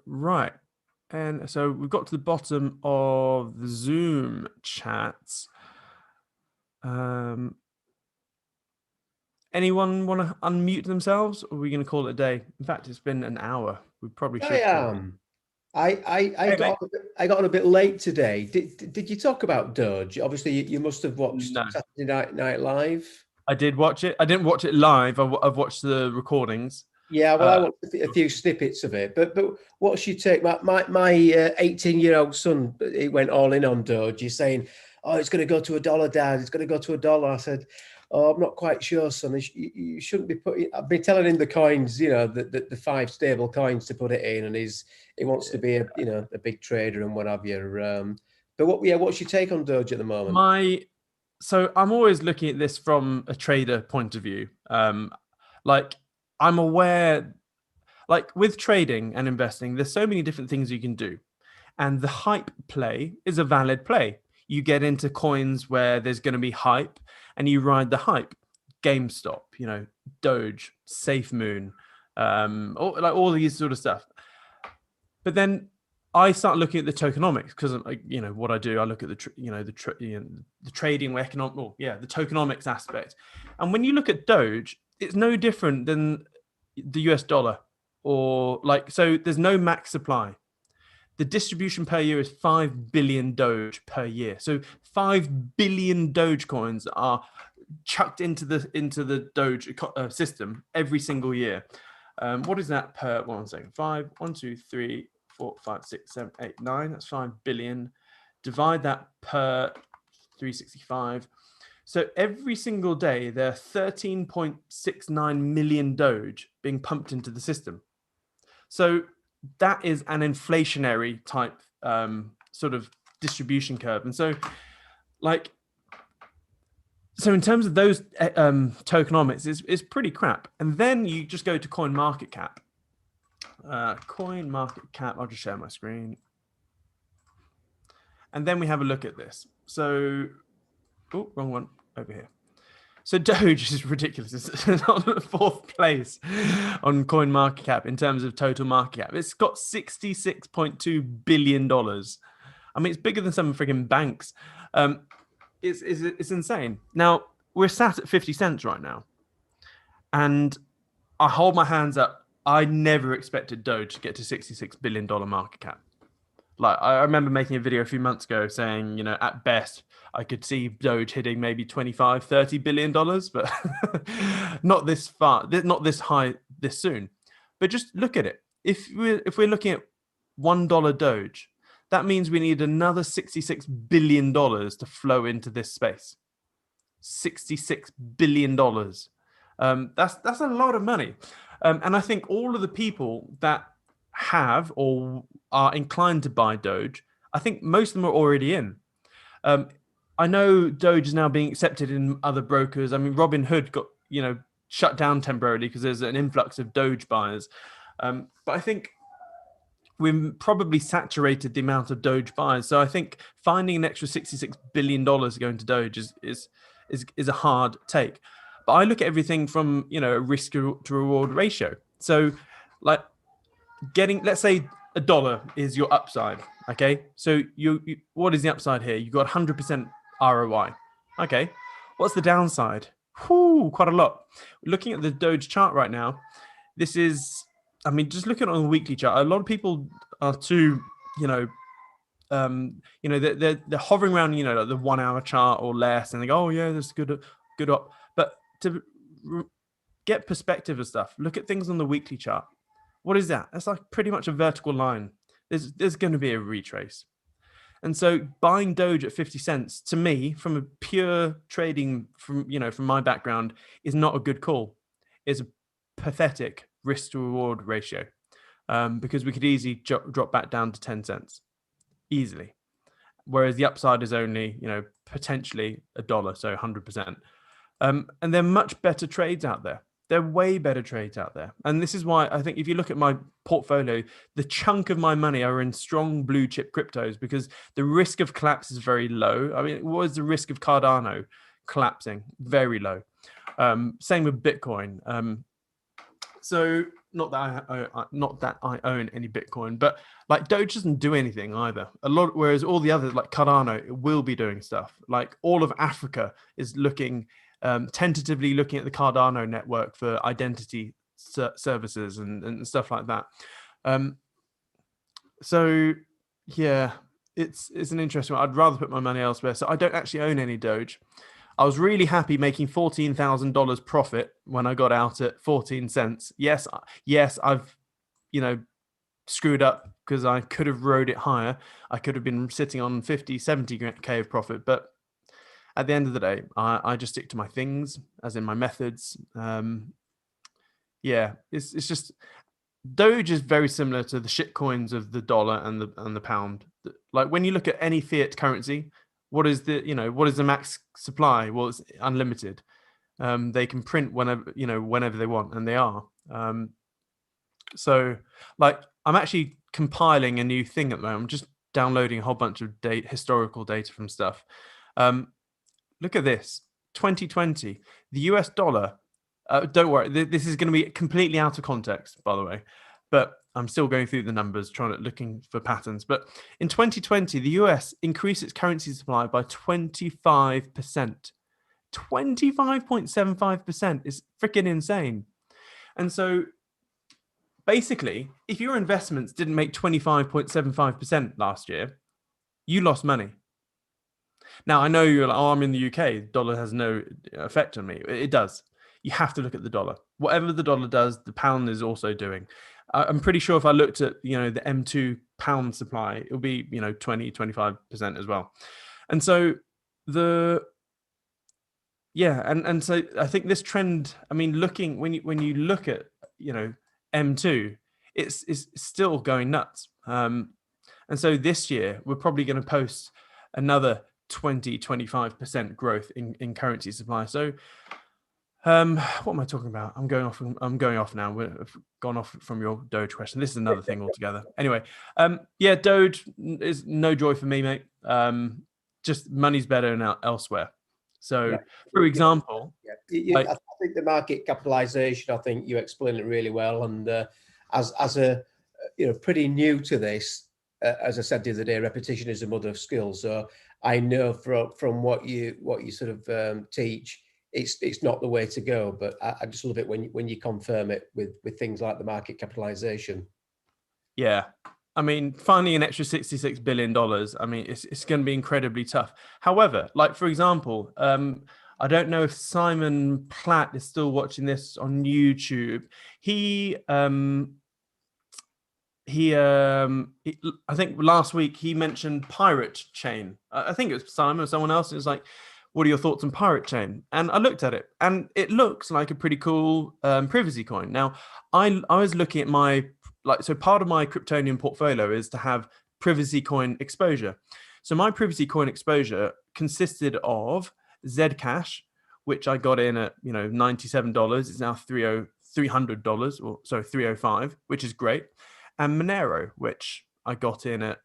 Right. And so we've got to the bottom of the Zoom chats. Anyone want to unmute themselves, or are we going to call it a day? In fact, it's been an hour. We probably should. I got on a bit late today. Did you talk about Doge? Obviously, you must have watched Saturday Night Live. I did watch it. I didn't watch it live. I've watched the recordings. Yeah, well, I watched a few snippets of it. But what's your take? My 18-year-old son, he went all in on Doge. He's saying, "Oh, it's going to go to $1, Dad. It's going to go to $1." I said, "Oh, I'm not quite sure, son. You shouldn't be putting." I've been telling him the coins, the 5 stable coins to put it in, and he wants to be a big trader and what have you. But what's your take on Doge at the moment? So I'm always looking at this from a trader point of view. I'm aware, like with trading and investing, there's so many different things you can do, and the hype play is a valid play. You get into coins where there's going to be hype, and you ride the hype. GameStop, Doge, SafeMoon, all these sort of stuff. But then I start looking at the tokenomics because, what I do, I look at the trading the tokenomics aspect. And when you look at Doge, it's no different than the US dollar, so there's no max supply. The distribution per year is 5 billion Doge per year. So 5 billion Doge coins are chucked into the Doge system every single year. What is that per 1 second? 5, 1, 2, 3, 4, 5, 6, 7, 8, 9. That's 5 billion. Divide that per 365. So every single day, there are 13.69 million Doge being pumped into the system. So that is an inflationary type sort of distribution curve. And so in terms of those tokenomics, it's pretty crap. And then you just go to CoinMarketCap. CoinMarketCap, I'll just share my screen. And then we have a look at this. So, oh, wrong one, over here. So Doge is ridiculous. It's on the 4th place on CoinMarketCap in terms of total market cap. It's got $66.2 billion. I mean, it's bigger than some freaking banks. It's insane. Now, we're sat at 50 cents right now. And I hold my hands up. I never expected Doge to get to $66 billion market cap. Like, I remember making a video a few months ago saying, at best, I could see Doge hitting maybe $25-30 billion, but not this far, not this high, this soon. But just look at it. If we're looking at $1 Doge, that means we need another $66 billion to flow into this space. $66 billion. That's a lot of money. And I think all of the people that have or are inclined to buy Doge, I think most of them are already in. I know Doge is now being accepted in other brokers. I mean, Robinhood got shut down temporarily because there's an influx of Doge buyers. But I think we've probably saturated the amount of Doge buyers. So I think finding an extra $66 billion going to Doge is a hard take. But I look at everything from a risk to reward ratio. So let's say $1 is your upside. Okay, so you what is the upside here? You got 100% ROI. Okay, what's the downside? Quite a lot. Looking at the Doge chart right now, this is, just looking on the weekly chart, a lot of people are too, they're hovering around, like the 1 hour chart or less, and they go, oh yeah, that's good up. But to get perspective of stuff, look at things on the weekly chart. What is that? That's like pretty much a vertical line. there's going to be a retrace. And so buying Doge at 50 cents, to me, from a pure trading, from my background, is not a good call. It's a pathetic risk to reward ratio, because we could easily drop back down to 10 cents easily. Whereas the upside is only, potentially $1, so 100%. And there are much better trades out there. There are way better trades out there. And this is why I think if you look at my portfolio, the chunk of my money are in strong blue chip cryptos, because the risk of collapse is very low. I mean, what is the risk of Cardano collapsing? Very low. Same with Bitcoin. So not that I own any Bitcoin, but like Doge doesn't do anything either. Whereas all the others like Cardano will be doing stuff. Like all of Africa is tentatively looking at the Cardano network for identity services and stuff like that. So yeah, it's an interesting one. I'd rather put my money elsewhere. So I don't actually own any Doge. I was really happy making $14,000 profit when I got out at 14 cents. Yes, I've, screwed up because I could have rode it higher. I could have been sitting on 50, 70K of profit. But at the end of the day, I just stick to my things, as in my methods. It's just Doge is very similar to the shit coins of the dollar and the pound. Like when you look at any fiat currency, what is the max supply? Well, it's unlimited. They can print whenever they want, and they are. So like I'm actually compiling a new thing at the moment. I'm just downloading a whole bunch of historical data from stuff. Look at this, 2020, the US dollar. Don't worry, this is going to be completely out of context, by the way, but I'm still going through the numbers, looking for patterns. But in 2020, the US increased its currency supply by 25%. 25.75% is freaking insane. And so basically, if your investments didn't make 25.75% last year, you lost money. Now, I know you're like, I'm in the UK, dollar has no effect on me. It does. You have to look at the dollar. Whatever the dollar does, the pound is also doing. I'm pretty sure if I looked at, the M2 pound supply, it'll be, 20, 25% as well. And so and so I think this trend, I mean, when you look at, M2, it's still going nuts. And so this year, we're probably going to post another 20-25% growth in currency supply. So what am I talking about? I'm going off now. We've gone off from your Doge question. This is another thing altogether. Anyway, Doge is no joy for me, mate. Just money's better elsewhere. So, for example, I think the market capitalization, I think you explained it really well. And as a pretty new to this, as I said the other day, repetition is the mother of skill. So I know from what you sort of teach, it's not the way to go. But I just love it when you confirm it with things like the market capitalization. Yeah. I mean, finding an extra $66 billion, I mean, it's going to be incredibly tough. However, like, for example, I don't know if Simon Platt is still watching this on YouTube. I think last week he mentioned Pirate Chain. I think it was Simon or someone else. It was like, what are your thoughts on Pirate Chain? And I looked at it, and it looks like a pretty cool privacy coin. Now, I was looking at so part of my Kryptonian portfolio is to have privacy coin exposure. So my privacy coin exposure consisted of Zcash, which I got in at $97. It's now $300, or sorry, $305, which is great. And Monero, which I got in at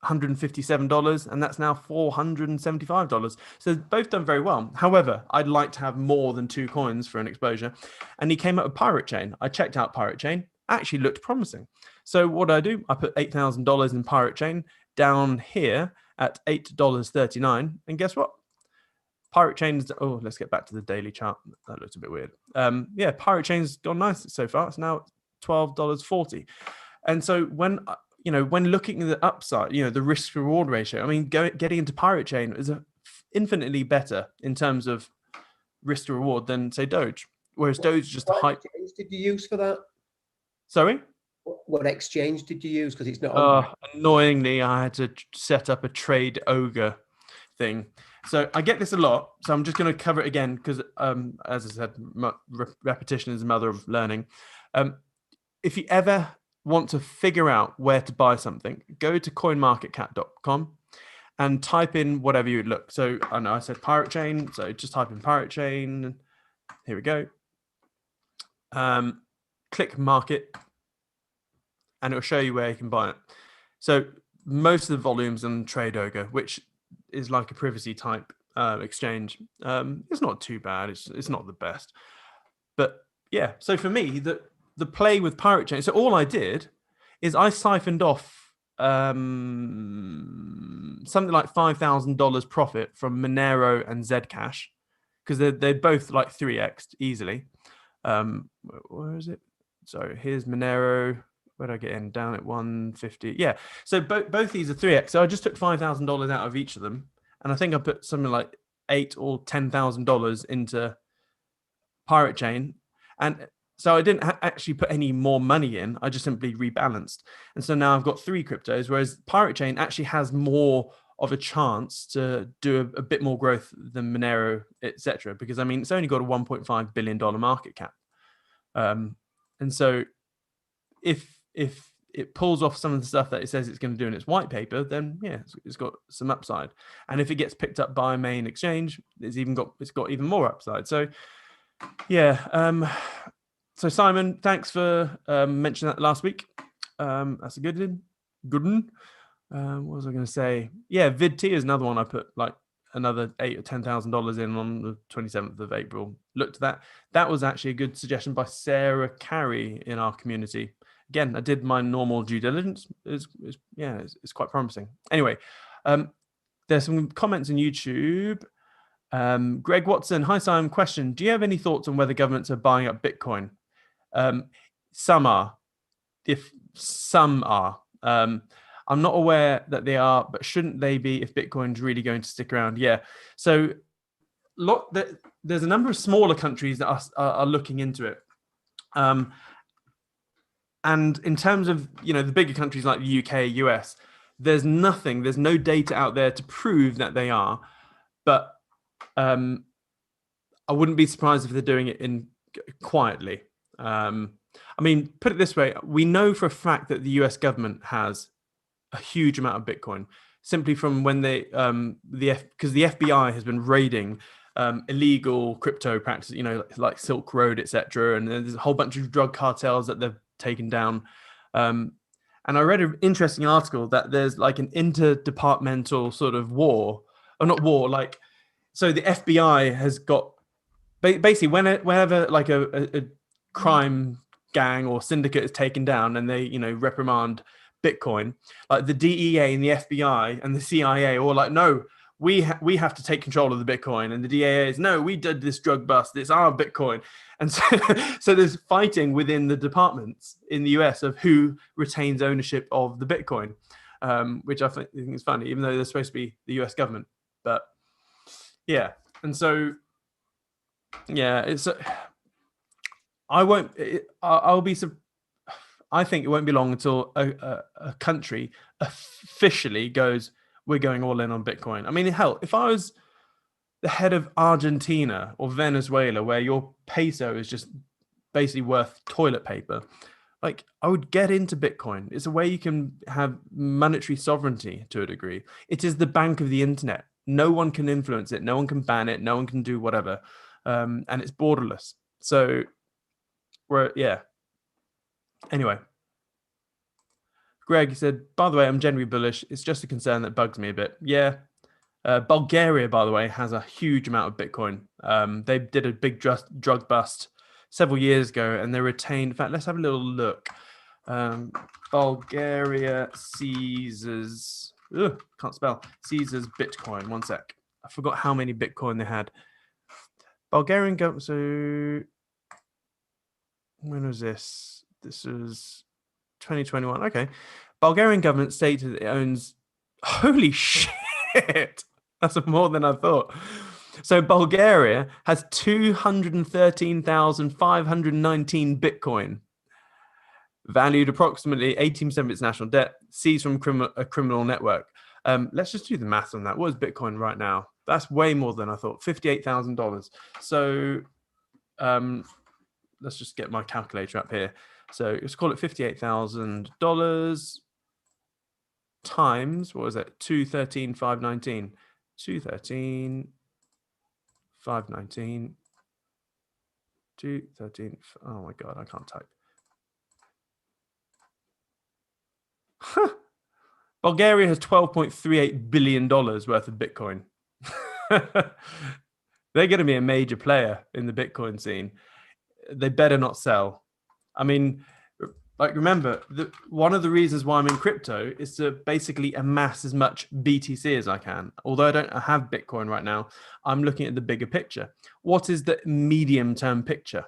$157, and that's now $475. So both done very well. However, I'd like to have more than 2 coins for an exposure. And he came up with Pirate Chain. I checked out Pirate Chain. Actually looked promising. So what did I do? I put $8,000 in Pirate Chain down here at $8.39. And guess what? Pirate Chain's, let's get back to the daily chart. That looks a bit weird. Pirate Chain's gone nice so far. It's now $12.40. And so when looking at the upside, the risk reward ratio, I mean, getting into Pirate Chain is infinitely better in terms of risk to reward than say Doge. Whereas Doge is just a hype. What did you use for that? Sorry? What exchange did you use? Because it's not on. Annoyingly, I had to set up a trade ogre thing. So I get this a lot. So I'm just going to cover it again because, as I said, repetition is the mother of learning. If you ever want to figure out where to buy something, go to coinmarketcap.com and type in whatever you would look. So I know I said pirate chain. So just type in pirate chain. Here we go. Click market and it'll show you where you can buy it. So most of the volumes on Trade Ogre, which is like a privacy type exchange, it's not too bad. It's not the best. But yeah, so for me, the play with pirate chain, so all I did is I siphoned off something like $5,000 profit from Monero and Zcash because they're both like 3x easily. Where is it? So here's Monero. Where did I get in? Down at 150. Yeah. So both these are 3x. So I just took $5,000 out of each of them, and I think I put something like $8,000 or $10,000 into pirate chain, and so I didn't actually put any more money in. I just simply rebalanced, and so now I've got 3 cryptos. Whereas pirate chain actually has more of a chance to do a bit more growth than Monero, etc. Because I mean, it's only got a $1.5 billion market cap. And so if it pulls off some of the stuff that it says it's going to do in its white paper, then yeah, it's got some upside. And if it gets picked up by a main exchange, it's got even more upside. So yeah. So Simon, thanks for mentioning that last week. That's a good one. What was I going to say? Yeah, VidT is another one I put like another $8,000 or $10,000 in on the 27th of April. Looked at that. That was actually a good suggestion by Sarah Carey in our community. Again, I did my normal due diligence. It's quite promising. Anyway, there's some comments on YouTube. Greg Watson, hi Simon, question. Do you have any thoughts on whether governments are buying up Bitcoin? Some are. If some are. I'm not aware that they are, but shouldn't they be if Bitcoin's really going to stick around? Yeah. So there's a number of smaller countries that are looking into it. And in terms of, the bigger countries like the UK, US, there's no data out there to prove that they are. But I wouldn't be surprised if they're doing it in quietly. I mean, put it this way, we know for a fact that the US government has a huge amount of Bitcoin simply from when because the FBI has been raiding illegal crypto practices, like Silk Road, etc. And there's a whole bunch of drug cartels that they've taken down. And I read an interesting article that there's like an interdepartmental sort of war, or not war, like, so the FBI has got basically whenever like a crime gang or syndicate is taken down and they, reprimand Bitcoin, like the DEA and the FBI and the CIA are all like, no, we have to take control of the Bitcoin, and the DEA is, no, we did this drug bust, it's our Bitcoin. And so there's fighting within the departments in the US of who retains ownership of the Bitcoin, which I think is funny, even though they're supposed to be the US government. But yeah, and so yeah, I think it won't be long until a country officially goes, we're going all in on Bitcoin. I mean, hell, if I was the head of Argentina or Venezuela, where your peso is just basically worth toilet paper, like, I would get into Bitcoin. It's a way you can have monetary sovereignty to a degree. It is the bank of the internet. No one can influence it. No one can ban it. No one can do whatever. And it's borderless. So, yeah. Anyway, Greg said, by the way, I'm generally bullish. It's just a concern that bugs me a bit. Yeah. Bulgaria, by the way, has a huge amount of Bitcoin. They did a big drug bust several years ago, and they retained. In fact, let's have a little look. Bulgaria seizes. Can't spell. Seizes Bitcoin. One sec. I forgot how many Bitcoin they had. Bulgarian government. So when was this? This was 2021. Okay. Bulgarian government stated it owns. Holy shit. That's more than I thought. So Bulgaria has 213,519 Bitcoin valued approximately 18% of its national debt, seized from a criminal network. Let's just do the math on that. What is Bitcoin right now? That's way more than I thought. $58,000. So let's just get my calculator up here. So let's call it $58,000 times, what was it? 213,519. 213,519. 213. Oh my God, I can't type. Bulgaria has $12.38 billion worth of Bitcoin. They're going to be a major player in the Bitcoin scene. They better not sell. I mean, like, remember, one of the reasons why I'm in crypto is to basically amass as much BTC as I can. Although I don't have Bitcoin right now, I'm looking at the bigger picture. What is the medium-term picture?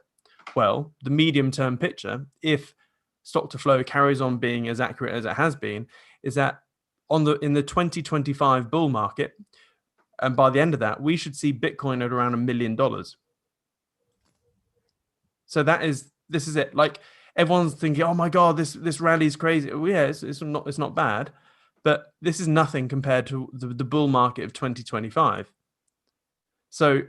Well, the medium-term picture, if stock to flow carries on being as accurate as it has been, is that in the 2025 bull market, and by the end of that, we should see Bitcoin at around $1 million. So this is it. Like, everyone's thinking, oh my God, this rally is crazy. Well, yeah, it's not bad, but this is nothing compared to the bull market of 2025. So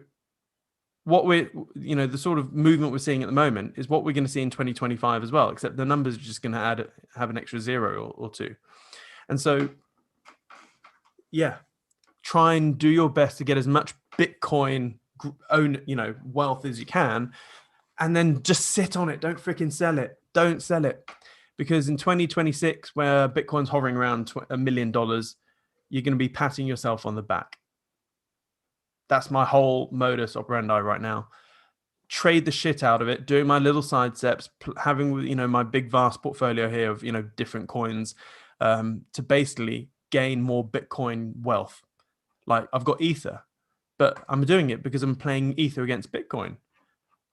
what the sort of movement we're seeing at the moment is what we're going to see in 2025 as well, except the numbers are just going to have an extra zero or two. And so, yeah, try and do your best to get as much Bitcoin wealth as you can, and then just sit on it. Don't freaking sell it. Don't sell it. Because in 2026, where Bitcoin's hovering around $1 million, you're going to be patting yourself on the back. That's my whole modus operandi right now. Trade the shit out of it, doing my little side steps, having, my big vast portfolio here of, different coins, to basically gain more Bitcoin wealth. Like, I've got Ether, but I'm doing it because I'm playing Ether against Bitcoin.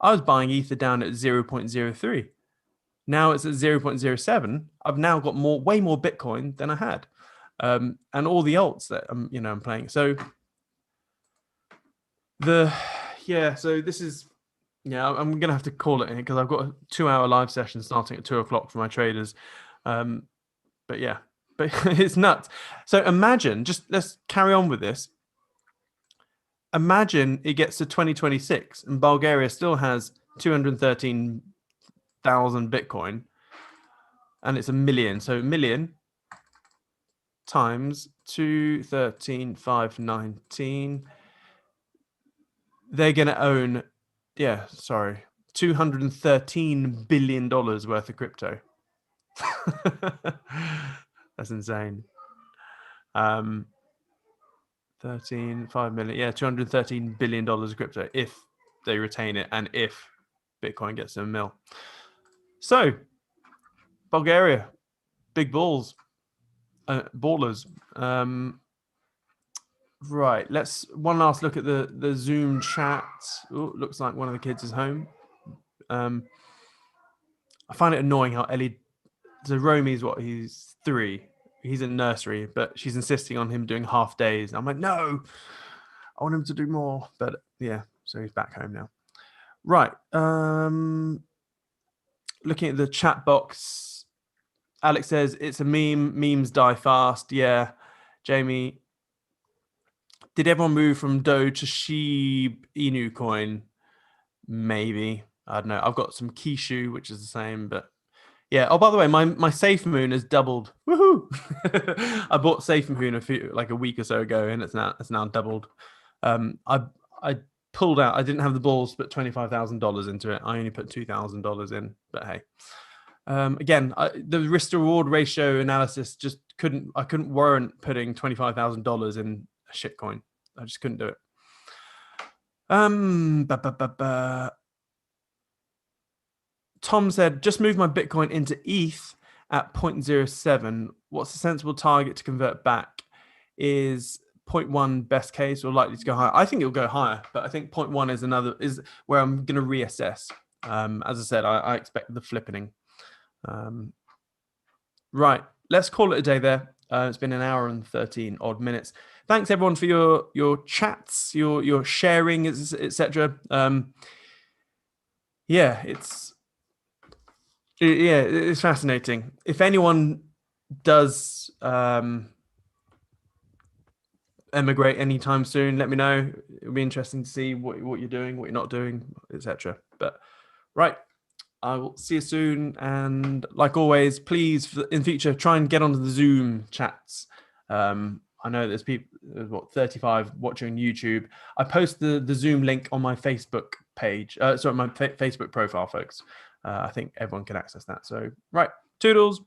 I was buying Ether down at 0.03. Now it's at 0.07. I've now got way more Bitcoin than I had. And all the alts that I'm playing. So so this is, I'm going to have to call it in because I've got a 2-hour live session starting at 2:00 for my traders. But it's nuts. So imagine, let's carry on with this. Imagine it gets to 2026 and Bulgaria still has 213,000 Bitcoin and it's $1 million. So $1 million times 213,519. They're going to own, $213 billion worth of crypto. That's insane. 5 million, $213 billion of crypto if they retain it and if Bitcoin gets to $1 million. So, Bulgaria, big balls, ballers. Right, let's one last look at the Zoom chat. Ooh, looks like one of the kids is home. I find it annoying how Ellie. So Romy's he's 3. He's in nursery, but she's insisting on him doing half days. I'm like, no, I want him to do more. But yeah, so he's back home now. Right. Looking at the chat box, Alex says it's a meme. Memes die fast. Yeah. Jamie, did everyone move from Doge to Shiba Inu coin? Maybe. I don't know. I've got some Kishu, which is the same, but yeah. Oh, by the way, my Safe Moon has doubled. Woohoo! I bought Safe Moon a week or so ago, and it's now doubled. I pulled out. I didn't have the balls to put $25,000 into it. I only put $2,000 in. But hey, again, the risk to reward ratio analysis just couldn't warrant putting $25,000 in a shit coin. I just couldn't do it. Tom said, just move my Bitcoin into ETH at 0.07. What's a sensible target to convert back? Is 0.1 best case or likely to go higher? I think it'll go higher, but I think 0.1 is where I'm going to reassess. As I said, I expect the flippening. Right, let's call it a day there. It's been an hour and 13 odd minutes. Thanks everyone for your chats, your sharing, etc. It's Yeah, it's fascinating. If anyone does emigrate anytime soon, let me know. It'll be interesting to see what you're doing, what you're not doing, etc. But right, I will see you soon. And like always, please in future try and get onto the Zoom chats. I know there's people, 35 watching YouTube. I post the Zoom link on my Facebook page. Sorry, my Facebook profile, folks. I think everyone can access that. So right, toodles.